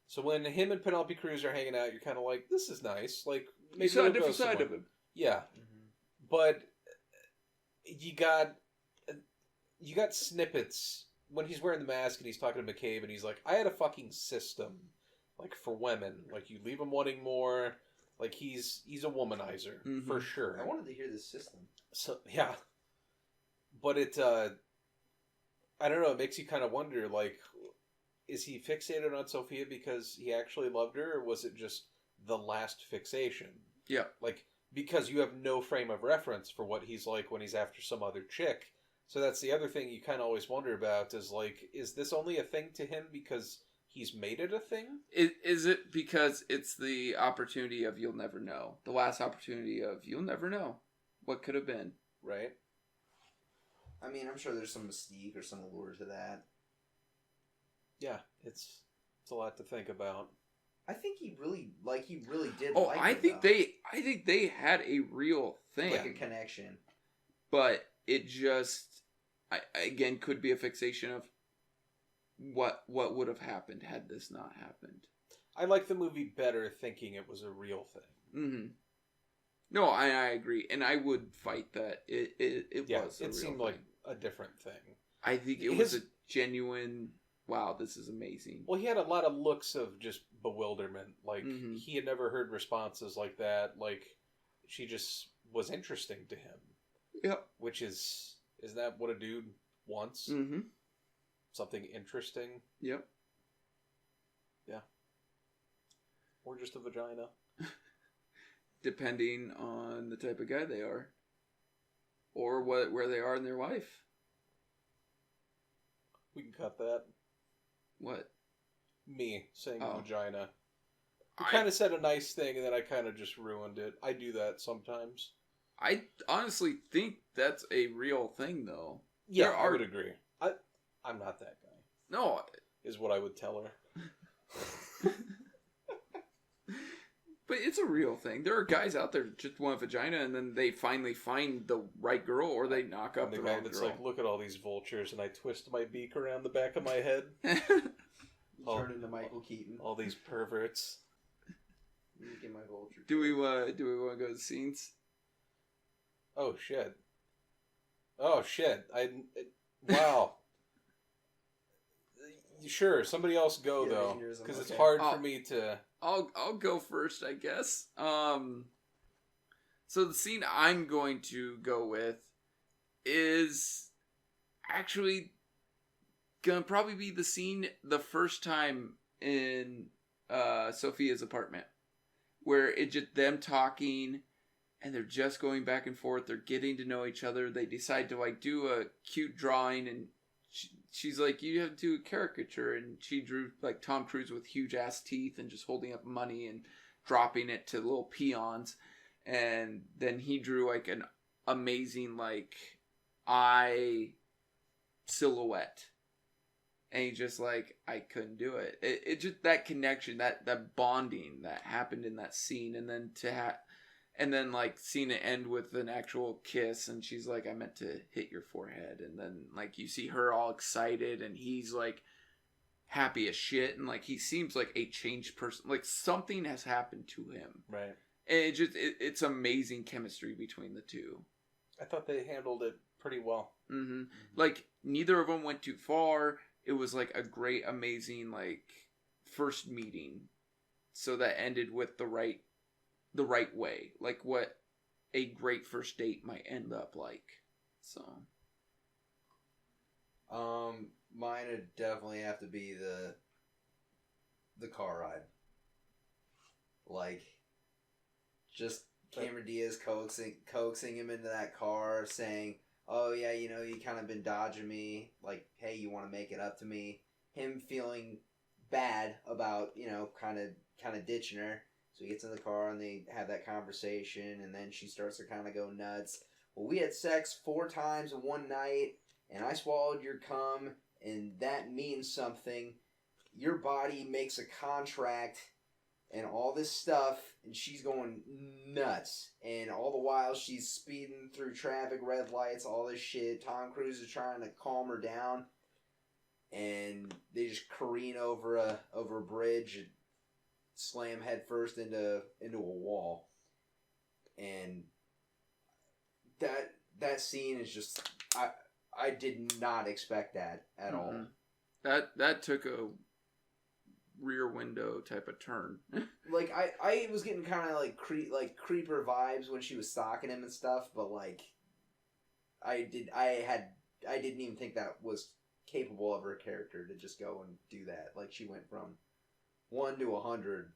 So when him and Penelope Cruz are hanging out, you're kind of like, this is nice. Like, maybe
you saw a
we'll
different
go
side
somewhere.
of him.
Yeah. Mm-hmm. But you got snippets when he's wearing the mask and he's talking to McCabe and he's like, I had a fucking system, like, for women. Like, you leave him wanting more. Like, he's a womanizer,
mm-hmm.
for sure.
I wanted to hear this system.
So, yeah. But it, I don't know, it makes you kind of wonder, like, is he fixated on Sophia because he actually loved her, or was it just the last fixation?
Yeah.
Like, because you have no frame of reference for what he's like when he's after some other chick. So that's the other thing you kind of always wonder about, is, like, is this only a thing to him because he's made it a thing?
Is it because it's the opportunity of you'll never know? The last opportunity of you'll never know what could have been.
Right?
I mean, I'm sure there's some mystique or some allure to that.
Yeah, it's a lot to think about.
I think he really did.
Oh,
like
I
her,
think they had a real thing,
like a connection.
But it just, again, could be a fixation of what would have happened had this not happened.
I like the movie better thinking it was a real thing.
Mm-hmm. No, I agree, and I would fight that it was.
It seemed like a different thing.
I think it was a genuine wow, this is amazing.
Well, he had a lot of looks of just bewilderment. Like,
Mhm.
he had never heard responses like that. Like, she just was interesting to him.
Yep.
Which is that what a dude wants?
Mm-hmm.
Something interesting?
Yep.
Yeah. Or just a vagina.
Depending on the type of guy they are. Or where they are in their life.
We can cut that.
What?
Me saying
Oh.
vagina. You kind of said a nice thing and then I kind of just ruined it. I do that sometimes.
I honestly think that's a real thing, though.
Yeah,
There
I would agree. I'm not that guy.
No.
Is what I would tell her.
But it's a real thing. There are guys out there that just want a vagina and then they finally find the right girl or they knock up
I'm the
the
guy
wrong
that's
girl.
like, look at all these vultures, and I twist my beak around the back of my head.
Turn into Michael Keaton.
All these perverts.
Let me get my vulture.
Do we want to go to scenes?
Oh shit. Oh shit. Wow. Sure, somebody else go
Yeah,
though,
Rangers, I'm
because it's
okay.
hard for me to.
I'll go first, I guess. So the scene I'm going to go with is actually gonna probably be the scene the first time in Sophia's apartment, where it's just them talking and they're just going back and forth. They're getting to know each other. They decide to like do a cute drawing, and she's like, you have to do a caricature, and she drew like Tom Cruise with huge ass teeth and just holding up money and dropping it to little peons, and then he drew like an amazing like eye silhouette, and he just like, I couldn't do it. It just, that connection, that bonding that happened in that scene, and then and then like seeing it end with an actual kiss, and she's like, I meant to hit your forehead, and then like you see her all excited and he's like happy as shit, and like he seems like a changed person, like something has happened to him.
Right.
And it's amazing chemistry between the two.
I thought they handled it pretty well.
Mm-hmm. Like neither of them went too far. It was like a great, amazing like first meeting, so that ended with the right way, like what a great first date might end up like. So
mine would definitely have to be the car ride. Like, just Cameron Diaz coaxing him into that car, saying, oh yeah, you know, you kind of been dodging me, like, hey, you want to make it up to me. Him feeling bad about, you know, kind of ditching her. So he gets in the car and they have that conversation, and then she starts to kind of go nuts. Well, we had sex 4 times in one night, and I swallowed your cum, and that means something. Your body makes a contract, and all this stuff, and she's going nuts. And all the while, she's speeding through traffic, red lights, all this shit. Tom Cruise is trying to calm her down, and they just careen over a bridge and slam headfirst into a wall. And that scene is just, I did not expect that at all.
That took a rear window type of turn.
Like I was getting kind of like creeper vibes when she was stalking him and stuff, but like I didn't even think that was capable of her character to just go and do that. Like, she went from 1 to 100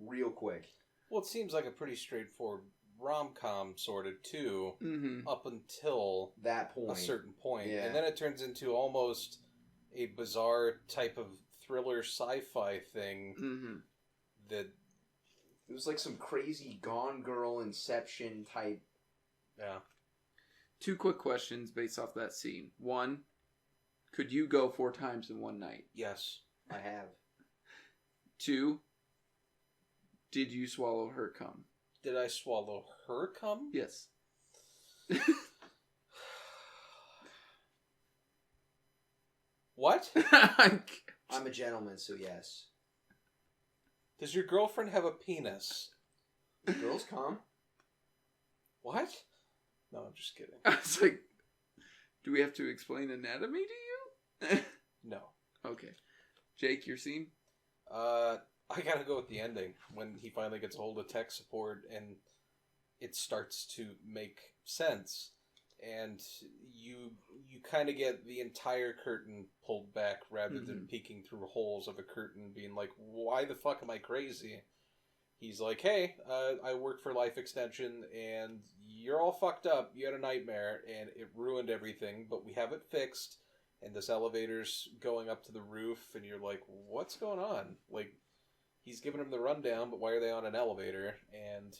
real quick.
Well, it seems like a pretty straightforward rom-com sort of too,
Mm-hmm.
up until
That point.
a certain point.
Yeah.
And then it turns into almost a bizarre type of thriller sci-fi thing
Mm-hmm.
that,
It was like some crazy Gone Girl Inception type.
yeah.
2 quick questions based off that scene. 1, could you go 4 times in one night?
Yes.
I have.
2, did you swallow her cum?
Did I swallow her cum?
Yes.
What?
I'm a gentleman, so yes.
Does your girlfriend have a penis?
Girls come.
What? No, I'm just kidding.
I was like, do we have to explain anatomy to you?
No.
Okay. Jake, your scene?
I gotta go with the ending when he finally gets a hold of tech support and it starts to make sense, and you kind of get the entire curtain pulled back rather than peeking through holes of a curtain, being like, "Why the fuck am I crazy?" He's like, "Hey, I work for Life Extension, and you're all fucked up. You had a nightmare, and it ruined everything, but we have it fixed." And this elevator's going up to the roof, and you're like, "What's going on?" Like, he's giving him the rundown, but why are they on an elevator? And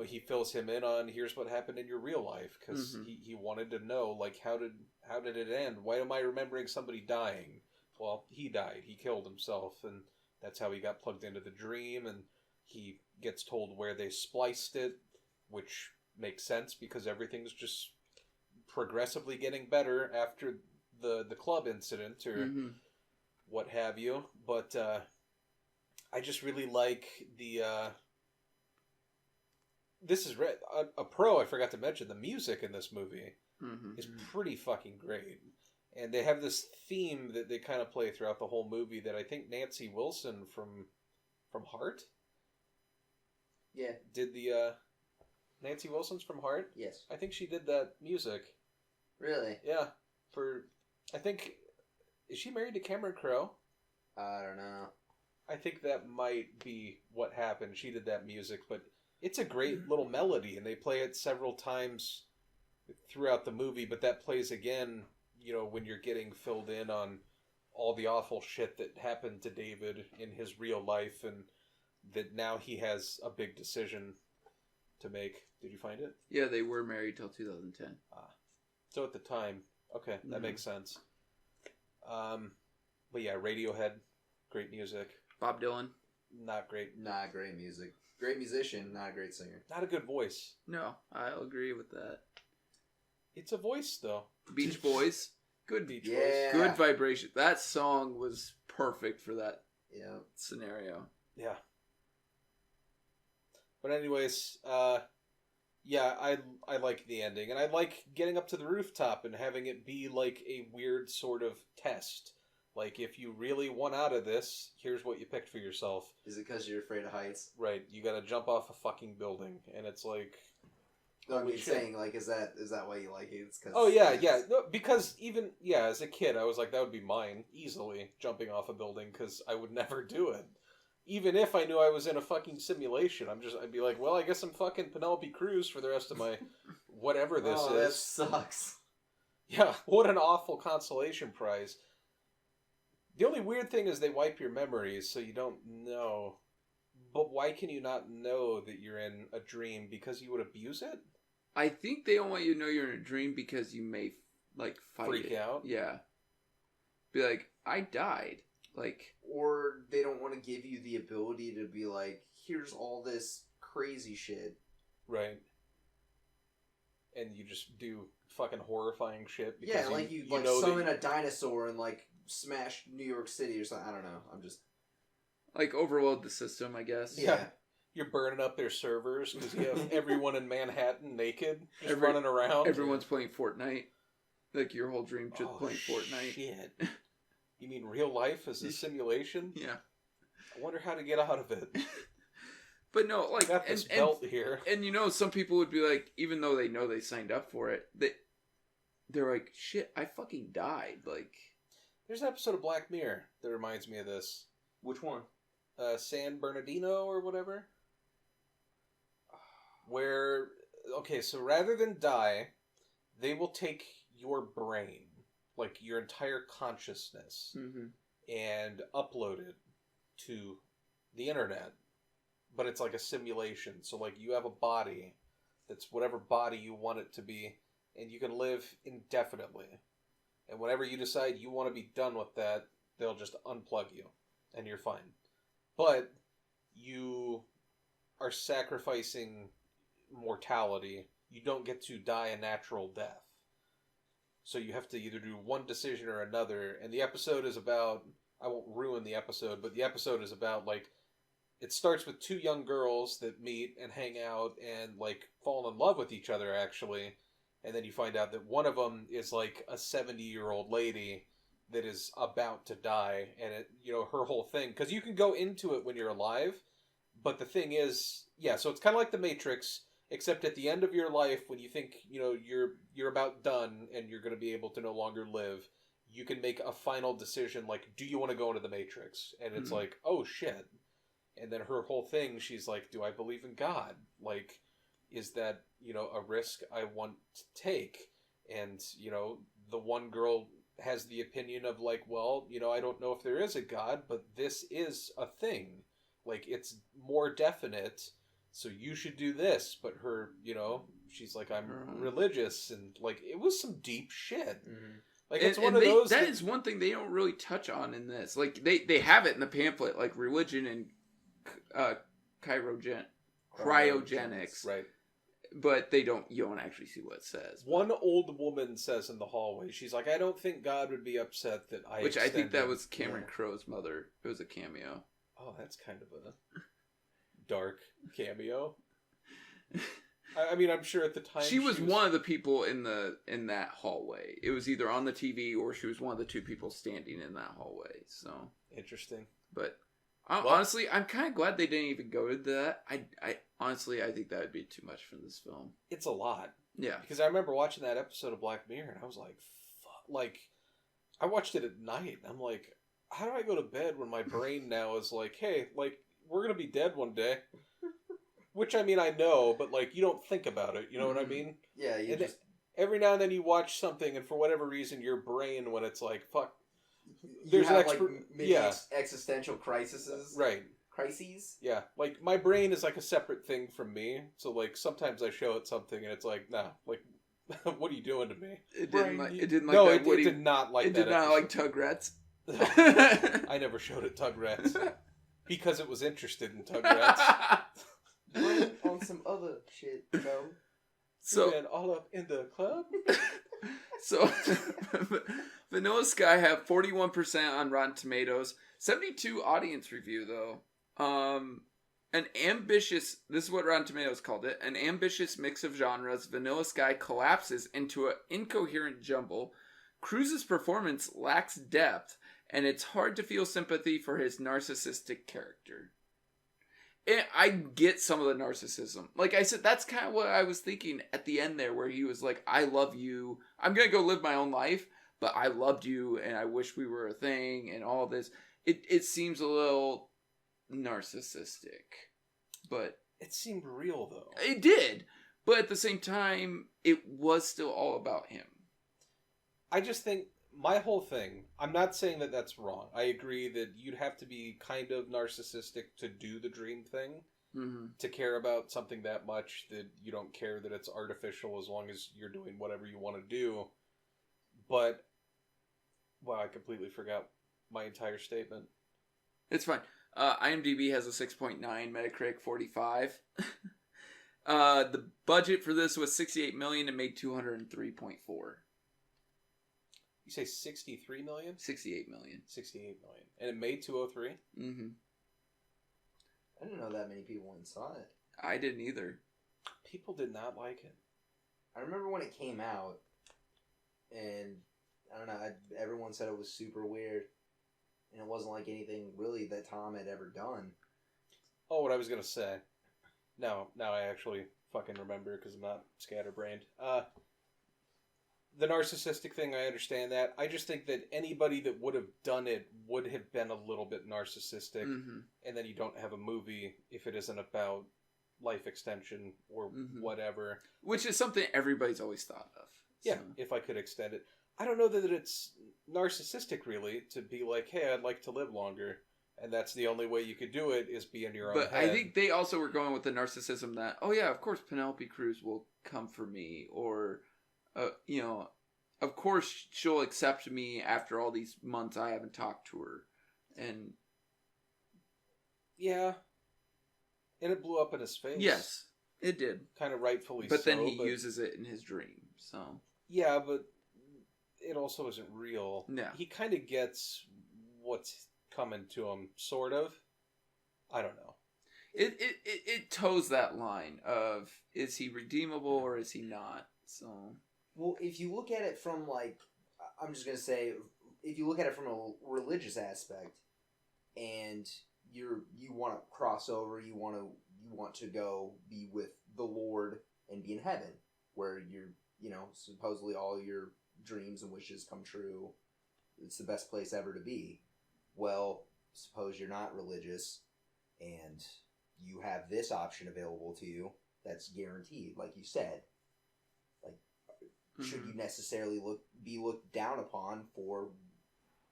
he fills him in on, here's what happened in your real life, because he wanted to know, like, how did it end? Why am I remembering somebody dying? Well, he died. He killed himself, and that's how he got plugged into the dream, and he gets told where they spliced it, which makes sense because everything's just progressively getting better after the club incident or what have you. But I just really like the... this is a pro. I forgot to mention the music in this movie is pretty fucking great, and they have this theme that they kind of play throughout the whole movie that I think Nancy Wilson from Heart, did the Nancy Wilson's from Heart.
Yes,
I think she did that music.
Really?
Yeah, I think, is she married to Cameron Crowe?
I don't know.
I think that might be what happened. She did that music, but it's a great little melody, and they play it several times throughout the movie, but that plays again, when you're getting filled in on all the awful shit that happened to David in his real life, and that now he has a big decision to make. Did you find it?
Yeah, they were married till 2010.
So at the time, okay, that makes sense. But yeah, Radiohead, great music.
Bob Dylan?
Not great.
Not great music. Great musician, not a great singer.
Not a good voice.
No, I'll agree with that.
It's a voice, though.
Beach Boys? Good
Beach
Yeah.
Boys.
Good vibration. That song was perfect for that scenario.
Yeah. But anyways, yeah, I like the ending. And I like getting up to the rooftop and having it be like a weird sort of test. Like, if you really want out of this, here's what you picked for yourself.
Is it because you're afraid of heights?
Right, you gotta jump off a fucking building. And it's like...
No, I mean, saying, like, is that why you like it? It's 'cause
oh, yeah. No, because even, as a kid, I was like, that would be mine, easily, jumping off a building, because I would never do it. Even if I knew I was in a fucking simulation, I'd be like, well, I guess I'm fucking Penelope Cruz for the rest of my whatever this is.
That sucks.
Yeah, what an awful consolation prize. The only weird thing is they wipe your memories, so you don't know. But why can you not know that you're in a dream? Because you would abuse it?
I think they don't want you to know you're in a dream because you may, like,
Freak out?
Yeah. Be like, I died. Like...
Or they don't want to give you the ability to be like, here's all this crazy shit.
Right. And you just do fucking horrifying shit.
Because you like summon a dinosaur and, like, smash New York City or something. I don't know. I'm just...
Like, overload the system, I guess.
Yeah.
You're burning up their servers because you have everyone in Manhattan naked, just running around.
Everyone's playing Fortnite. Like, your whole dream just playing Fortnite.
Shit. You mean real life is a simulation?
Yeah.
I wonder how to get out of it.
But no, like...
I got this belt here.
And, some people would be like, even though they know they signed up for it, they're like, shit, I fucking died. Like...
There's an episode of Black Mirror that reminds me of this.
Which one?
San Bernardino or whatever. Where, okay, so rather than die, they will take your brain, like your entire consciousness, and upload it to the internet. But it's like a simulation. So, like, you have a body that's whatever body you want it to be, and you can live indefinitely. And whenever you decide you want to be done with that, they'll just unplug you, and you're fine. But you are sacrificing mortality. You don't get to die a natural death. So you have to either do one decision or another. And the episode is about... I won't ruin the episode, but the episode is about, like... It starts with two young girls that meet and hang out and, like, fall in love with each other, actually. And then you find out that one of them is, like, a 70-year-old lady that is about to die, and it, her whole thing, because you can go into it when you're alive, but the thing is, so it's kind of like the Matrix, except at the end of your life, when you think you're about done and you're going to be able to no longer live, you can make a final decision, like, do you want to go into the Matrix? And it's like, oh shit. And then her whole thing, she's like, do I believe in God? Like, is that a risk I want to take? And the one girl has the opinion of like, well, I don't know if there is a God, but this is a thing. Like, it's more definite, so you should do this. But her, she's like, I'm religious, and like, it was some deep shit.
Mm-hmm.
Like, it's one of those
that is one thing they don't really touch on in this. Like, they have it in the pamphlet, like religion and cryogenics,
right?
But you don't actually see what it says.
One old woman says in the hallway, she's like, I don't think God would be upset that I
Which I think that was Cameron Crowe's mother. It was a cameo.
Oh, that's kind of a dark cameo. I mean, I'm sure at the time
she was one of the people in that hallway. It was either on the TV or she was one of the two people standing in that hallway. So
interesting.
But honestly, I'm kind of glad they didn't even go to that. I honestly, I think that would be too much for this film.
It's a lot.
Yeah.
Because I remember watching that episode of Black Mirror and I was like, fuck. Like, I watched it at night. And I'm like, how do I go to bed when my brain now is like, hey, like, we're going to be dead one day? Which, I mean, I know, but, like, you don't think about it. You know what I mean?
Yeah,
every now and then you watch something, and for whatever reason, your brain, when it's like, fuck.
There's existential crises.
Right.
Crises?
Yeah. Like, my brain is, like, a separate thing from me. So, like, sometimes I show it something, and it's like, nah, like, what are you doing to me?
It didn't like
it did not like
it
that.
It did not like Tugrats.
I never showed it Tugrats. Because it was interested in Tugrats.
On some other shit, bro.
So you all up in the club.
So Vanilla Sky have 41% on Rotten Tomatoes, 72 audience review though. An ambitious, this is what Rotten Tomatoes called it, an ambitious mix of genres, Vanilla Sky collapses into an incoherent jumble. Cruz's performance lacks depth, and it's hard to feel sympathy for his narcissistic character. And I get some of the narcissism. Like I said, that's kind of what I was thinking at the end there, where he was like, I love you. I'm going to go live my own life, but I loved you, and I wish we were a thing, and all this. It seems a little narcissistic. But
it seemed real, though.
It did. But at the same time, it was still all about him.
I just think my whole thing, I'm not saying that that's wrong. I agree that you'd have to be kind of narcissistic to do the dream thing, to care about something that much that you don't care that it's artificial as long as you're doing whatever you want to do. But, wow, I completely forgot my entire statement.
It's fine. IMDb has a 6.9, Metacritic 45. The budget for this was $68 million and made $203.4.
You say 63 million?
68 million.
68 million. And it made 203?
Mm-hmm.
I didn't know that many people went and saw it.
I didn't either.
People did not like it.
I remember when it came out, and I don't know, everyone said it was super weird, and it wasn't like anything really that Tom had ever done.
Oh, what I was going to say. Now I actually fucking remember because I'm not scatterbrained. The narcissistic thing, I understand that. I just think that anybody that would have done it would have been a little bit narcissistic. And then you don't have a movie if it isn't about life extension or whatever.
Which is something everybody's always thought of.
Yeah, if I could extend it. I don't know that it's narcissistic, really, to be like, hey, I'd like to live longer. And that's the only way you could do it is be in your own head.
But I think they also were going with the narcissism that, oh yeah, of course Penelope Cruz will come for me. Or... of course she'll accept me after all these months I haven't talked to her. And
yeah. And it blew up in his face.
Yes, it did.
Kind of rightfully
but then he uses it in his dream, so.
Yeah, but it also isn't real.
Yeah.
He kind of gets what's coming to him, sort of. I don't know.
It toes that line of, is he redeemable or is he not? So...
Well, if you look at it from, like, I'm just going to say, if you look at it from a religious aspect, and you want to cross over, you want to go be with the Lord and be in heaven, where you're, supposedly all your dreams and wishes come true. It's the best place ever to be. Well, suppose you're not religious, and you have this option available to you that's guaranteed, like you said. Like, should you necessarily be looked down upon for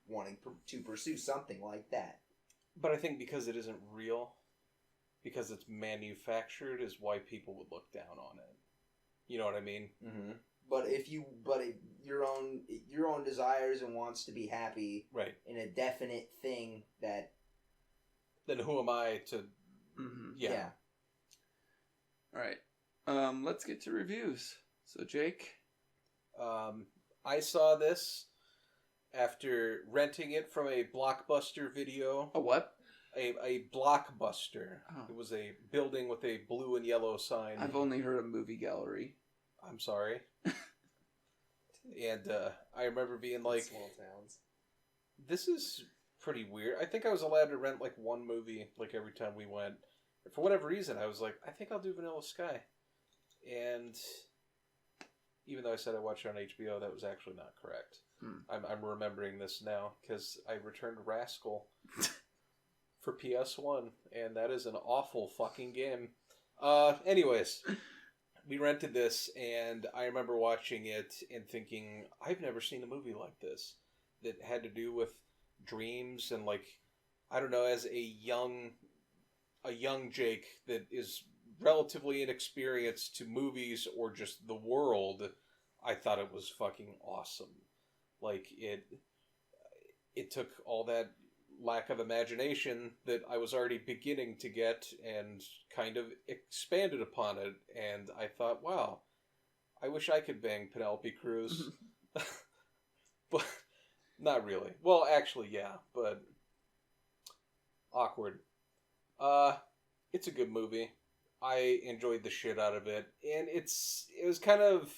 wanting to pursue something like that?
But I think because it isn't real, because it's manufactured, is why people would look down on it. You know what I mean?
Mm-hmm. But if your own desires and wants to be happy,
right,
in a definite thing that,
then who am I to?
Mm-hmm.
Yeah.
All right. Let's get to reviews. So, Jake,
I saw this after renting it from a Blockbuster video.
A what?
A Blockbuster.
Oh.
It was a building with a blue and yellow sign.
I've only heard of movie gallery.
I'm sorry. And I remember being like,
small towns.
This is pretty weird. I think I was allowed to rent like one movie like every time we went. For whatever reason, I was like, I think I'll do Vanilla Sky. And even though I said I watched it on HBO, that was actually not correct. I'm remembering this now because I returned Rascal for PS1, and that is an awful fucking game. Anyways, we rented this, and I remember watching it and thinking, I've never seen a movie like this that had to do with dreams and, like, I don't know, as a young Jake that is relatively inexperienced to movies or just the world, I thought it was fucking awesome. Like, it took all that lack of imagination that I was already beginning to get and kind of expanded upon it, and I thought, wow, I wish I could bang Penelope Cruz. But not really. Well, actually, yeah, but awkward. It's a good movie. I enjoyed the shit out of it, and it was kind of,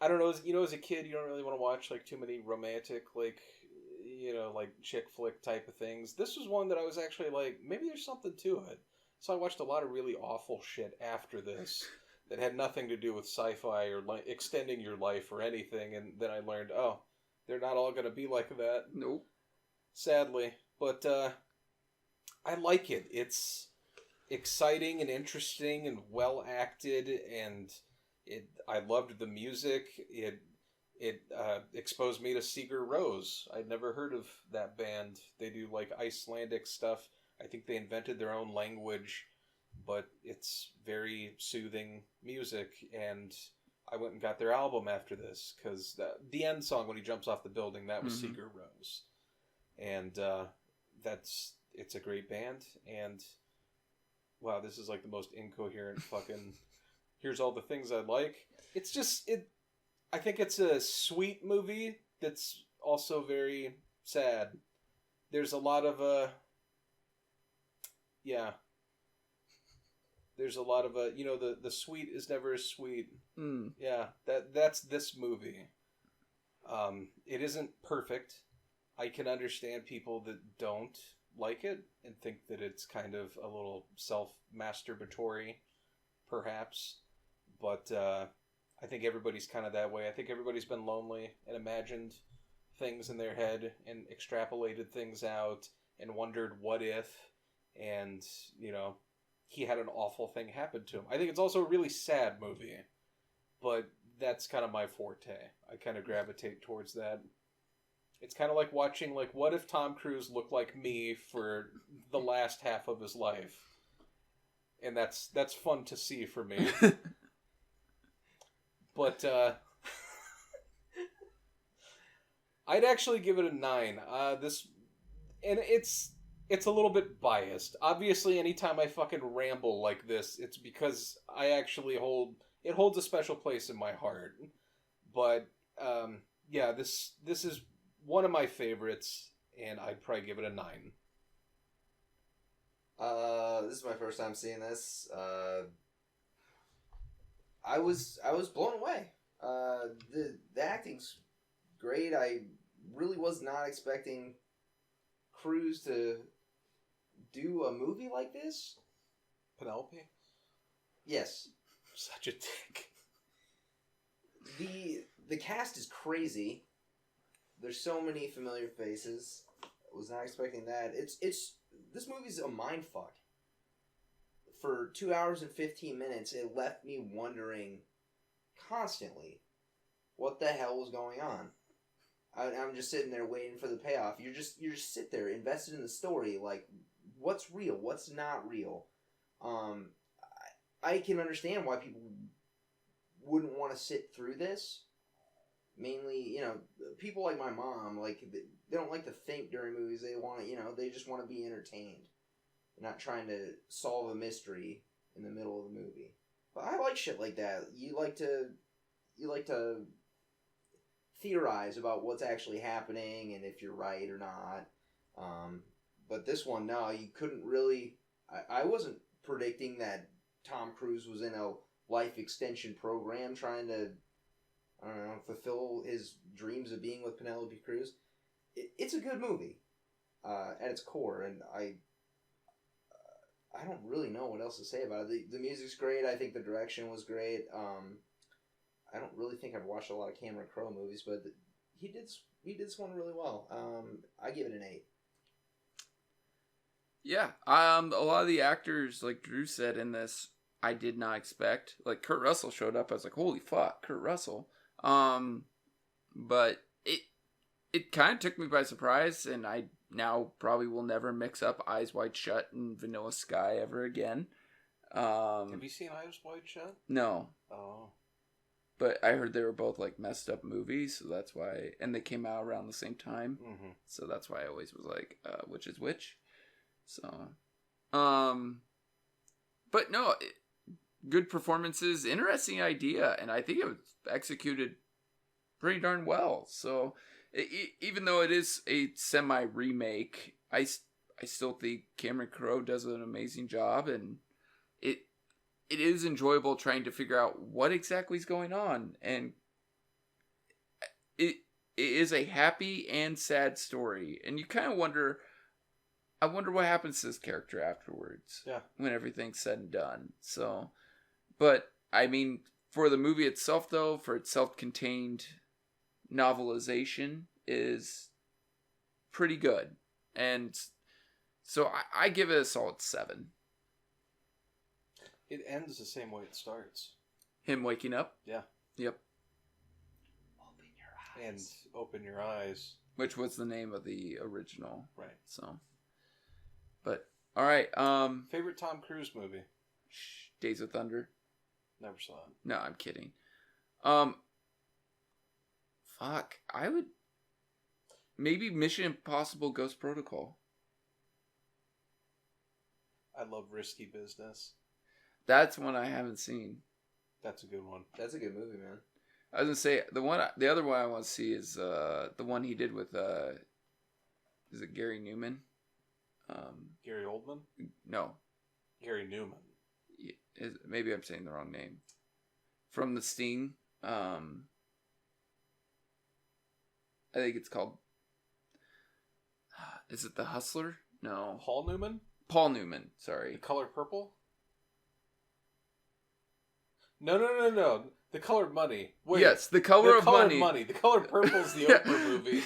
I don't know, as a kid, you don't really want to watch like too many romantic, like, like chick flick type of things. This was one that I was actually like, maybe there's something to it. So I watched a lot of really awful shit after this that had nothing to do with sci-fi or extending your life or anything, and then I learned, oh, they're not all going to be like that.
Nope.
Sadly. But I like it. It's exciting and interesting and well acted, and I loved the music. It exposed me to Sigur Rós. I'd never heard of that band. They do like Icelandic stuff. I think they invented their own language, but it's very soothing music, and I went and got their album after this, because the end song when he jumps off the building, that was Sigur Rós. And it's a great band, and wow, this is like the most incoherent fucking here's all the things I like. It's just, I think it's a sweet movie that's also very sad. There's a lot of there's a lot of the sweet is never as sweet. Yeah, that's this movie. It isn't perfect. I can understand people that don't like it and think that it's kind of a little self-masturbatory, perhaps. But I think everybody's kind of that way. I think everybody's been lonely and imagined things in their head and extrapolated things out and wondered what if, and, he had an awful thing happen to him. I think it's also a really sad movie, but that's kind of my forte. I kind of gravitate towards that. It's kind of like watching, like, what if Tom Cruise looked like me for the last half of his life? And that's fun to see for me. But I'd actually give it a 9. It's a little bit biased. Obviously, anytime I fucking ramble like this, it's because I actually holds a special place in my heart. But yeah, this is one of my favorites, and I'd probably give it a 9.
This is my first time seeing this. I was blown away. The acting's great. I really was not expecting Cruz to do a movie like this.
Penelope?
Yes.
Such a dick.
The cast is crazy. There's so many familiar faces. I was not expecting that. This movie's a mindfuck. For 2 hours and 15 minutes, it left me wondering constantly what the hell was going on. I'm just sitting there waiting for the payoff. You just sit there invested in the story, like what's real, what's not real. I can understand why people wouldn't want to sit through this. Mainly, people like my mom, like they don't like to think during movies. They want to, they just want to be entertained. They're not trying to solve a mystery in the middle of the movie. But I like shit like that. You like to theorize about what's actually happening and if you're right or not. But this one, no, you couldn't really. I wasn't predicting that Tom Cruise was in a life extension program trying to, I don't know, fulfill his dreams of being with Penelope Cruz. It's a good movie at its core, and I don't really know what else to say about it. The music's great. I think the direction was great. I don't really think I've watched a lot of Cameron Crowe movies, but he did this one really well. I give it an 8.
Yeah, a lot of the actors, like Drew said in this, I did not expect. Like Kurt Russell showed up, I was like, holy fuck, Kurt Russell. But it kind of took me by surprise, and I now probably will never mix up Eyes Wide Shut and Vanilla Sky ever again.
Have you seen Eyes Wide Shut?
No.
Oh.
But I heard they were both like messed up movies, so that's why, and they came out around the same time, so that's why I always was like, which is which. So, but no, good performances, interesting idea, and I think it was executed pretty darn well. So, even though it is a semi-remake, I still think Cameron Crowe does an amazing job, and it is enjoyable trying to figure out what exactly is going on, and it is a happy and sad story, and you kind of wonder. I wonder what happens to this character afterwards.
Yeah.
When everything's said and done. So, but I mean, for the movie itself, though, for its self-contained novelization, is pretty good, and so I give it a solid 7.
It ends the same way it starts.
Him waking up.
Yeah.
Yep.
Open your eyes.
And Open Your Eyes.
Which was the name of the original.
Right.
So. But, alright,
favorite Tom Cruise movie?
Days of Thunder.
Never saw it.
No, I'm kidding. Fuck, I would... Maybe Mission Impossible Ghost Protocol.
I love Risky Business.
That's one I haven't seen.
That's a good one.
That's a good movie, man.
I was gonna say, the other one I want to see is, the one he did with, is it Gary Newman?
Gary Oldman?
No.
Gary Newman.
Maybe I'm saying the wrong name. From The Sting. I think it's called... Is it The Hustler? No.
Paul Newman?
Paul Newman, sorry.
The Color Purple? No. The Color Money. Wait.
Yes, The Color of Money.
The Color Purple's the Oprah movie.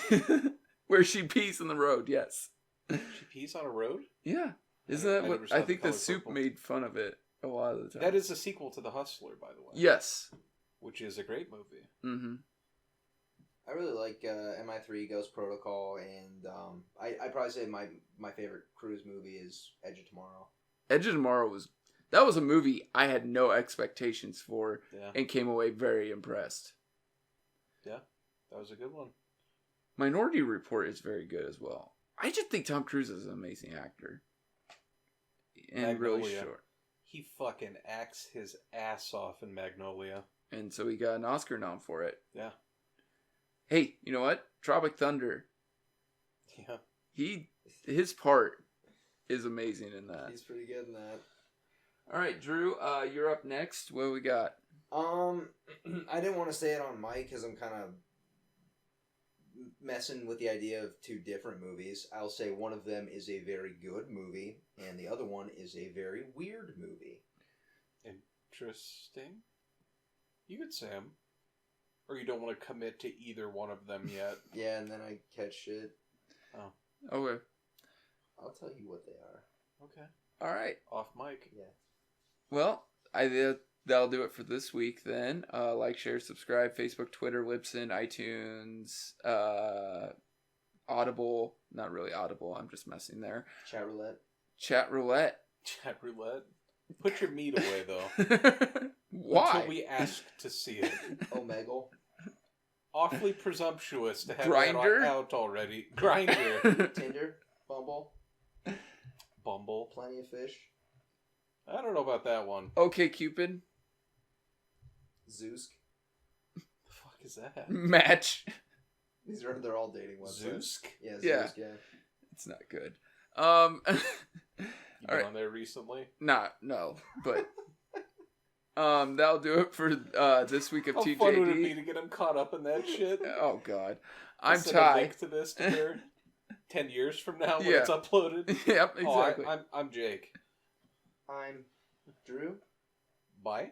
Where she pees in the road, yes.
She pees on a road?
Yeah. Isn't that what... I think The Soup
Purple.
made fun of it a lot of the time.
That is a sequel to The Hustler, by the way.
Yes.
Which is a great movie.
Mm-hmm.
I really like MI3 Ghost Protocol, and I'd probably say my favorite Cruise movie is Edge of Tomorrow.
Edge of Tomorrow was... That was a movie I had no expectations for, and came away very impressed.
Yeah, that was a good one.
Minority Report is very good as well. I just think Tom Cruise is an amazing actor. And
Magnolia.
really short.
He fucking acts his ass off in Magnolia.
And so he got an Oscar nom for it.
Yeah.
Hey, you know what? Tropic Thunder.
Yeah.
His part is amazing in that.
He's pretty good in that.
All right, Drew, you're up next. What we got?
I didn't want to say it on mic because I'm kind of messing with the idea of two different movies, I'll say one of them is a very good movie, and the other one is a very weird movie.
Interesting. You could say them. Or you don't want to commit to either one of them yet.
Yeah, and then I catch shit.
Oh.
Okay.
I'll tell you what they are.
Okay.
All right.
Off mic.
Yeah.
Well, that'll do it for this week then. Like, share, subscribe, Facebook, Twitter, Libsyn, iTunes, Audible. Not really Audible. I'm just messing there.
Chat roulette.
Chat roulette.
Chat roulette. Put your meat away, though.
Why?
Until we ask to see it.
Omegle.
Awfully presumptuous to have
Grindr?
that out already. Grindr.
Tinder. Bumble.
Bumble.
Plenty of fish.
I don't know about that one.
Okay, Cupid.
Zeusk.
The fuck is that?
Match.
They're all dating websites.
Zeusk?
Yeah,
Yeah.
Zeusk, yeah.
It's not good.
You been on there recently?
No, but that'll do it for this week of
How
TJD.
fun would it be to get him caught up in that shit?
Oh God, I'm
Send a
Ty.
link to this to their 10 years from now when
Yeah.
it's uploaded.
Yep, exactly.
I'm Jake.
I'm Drew.
Bye.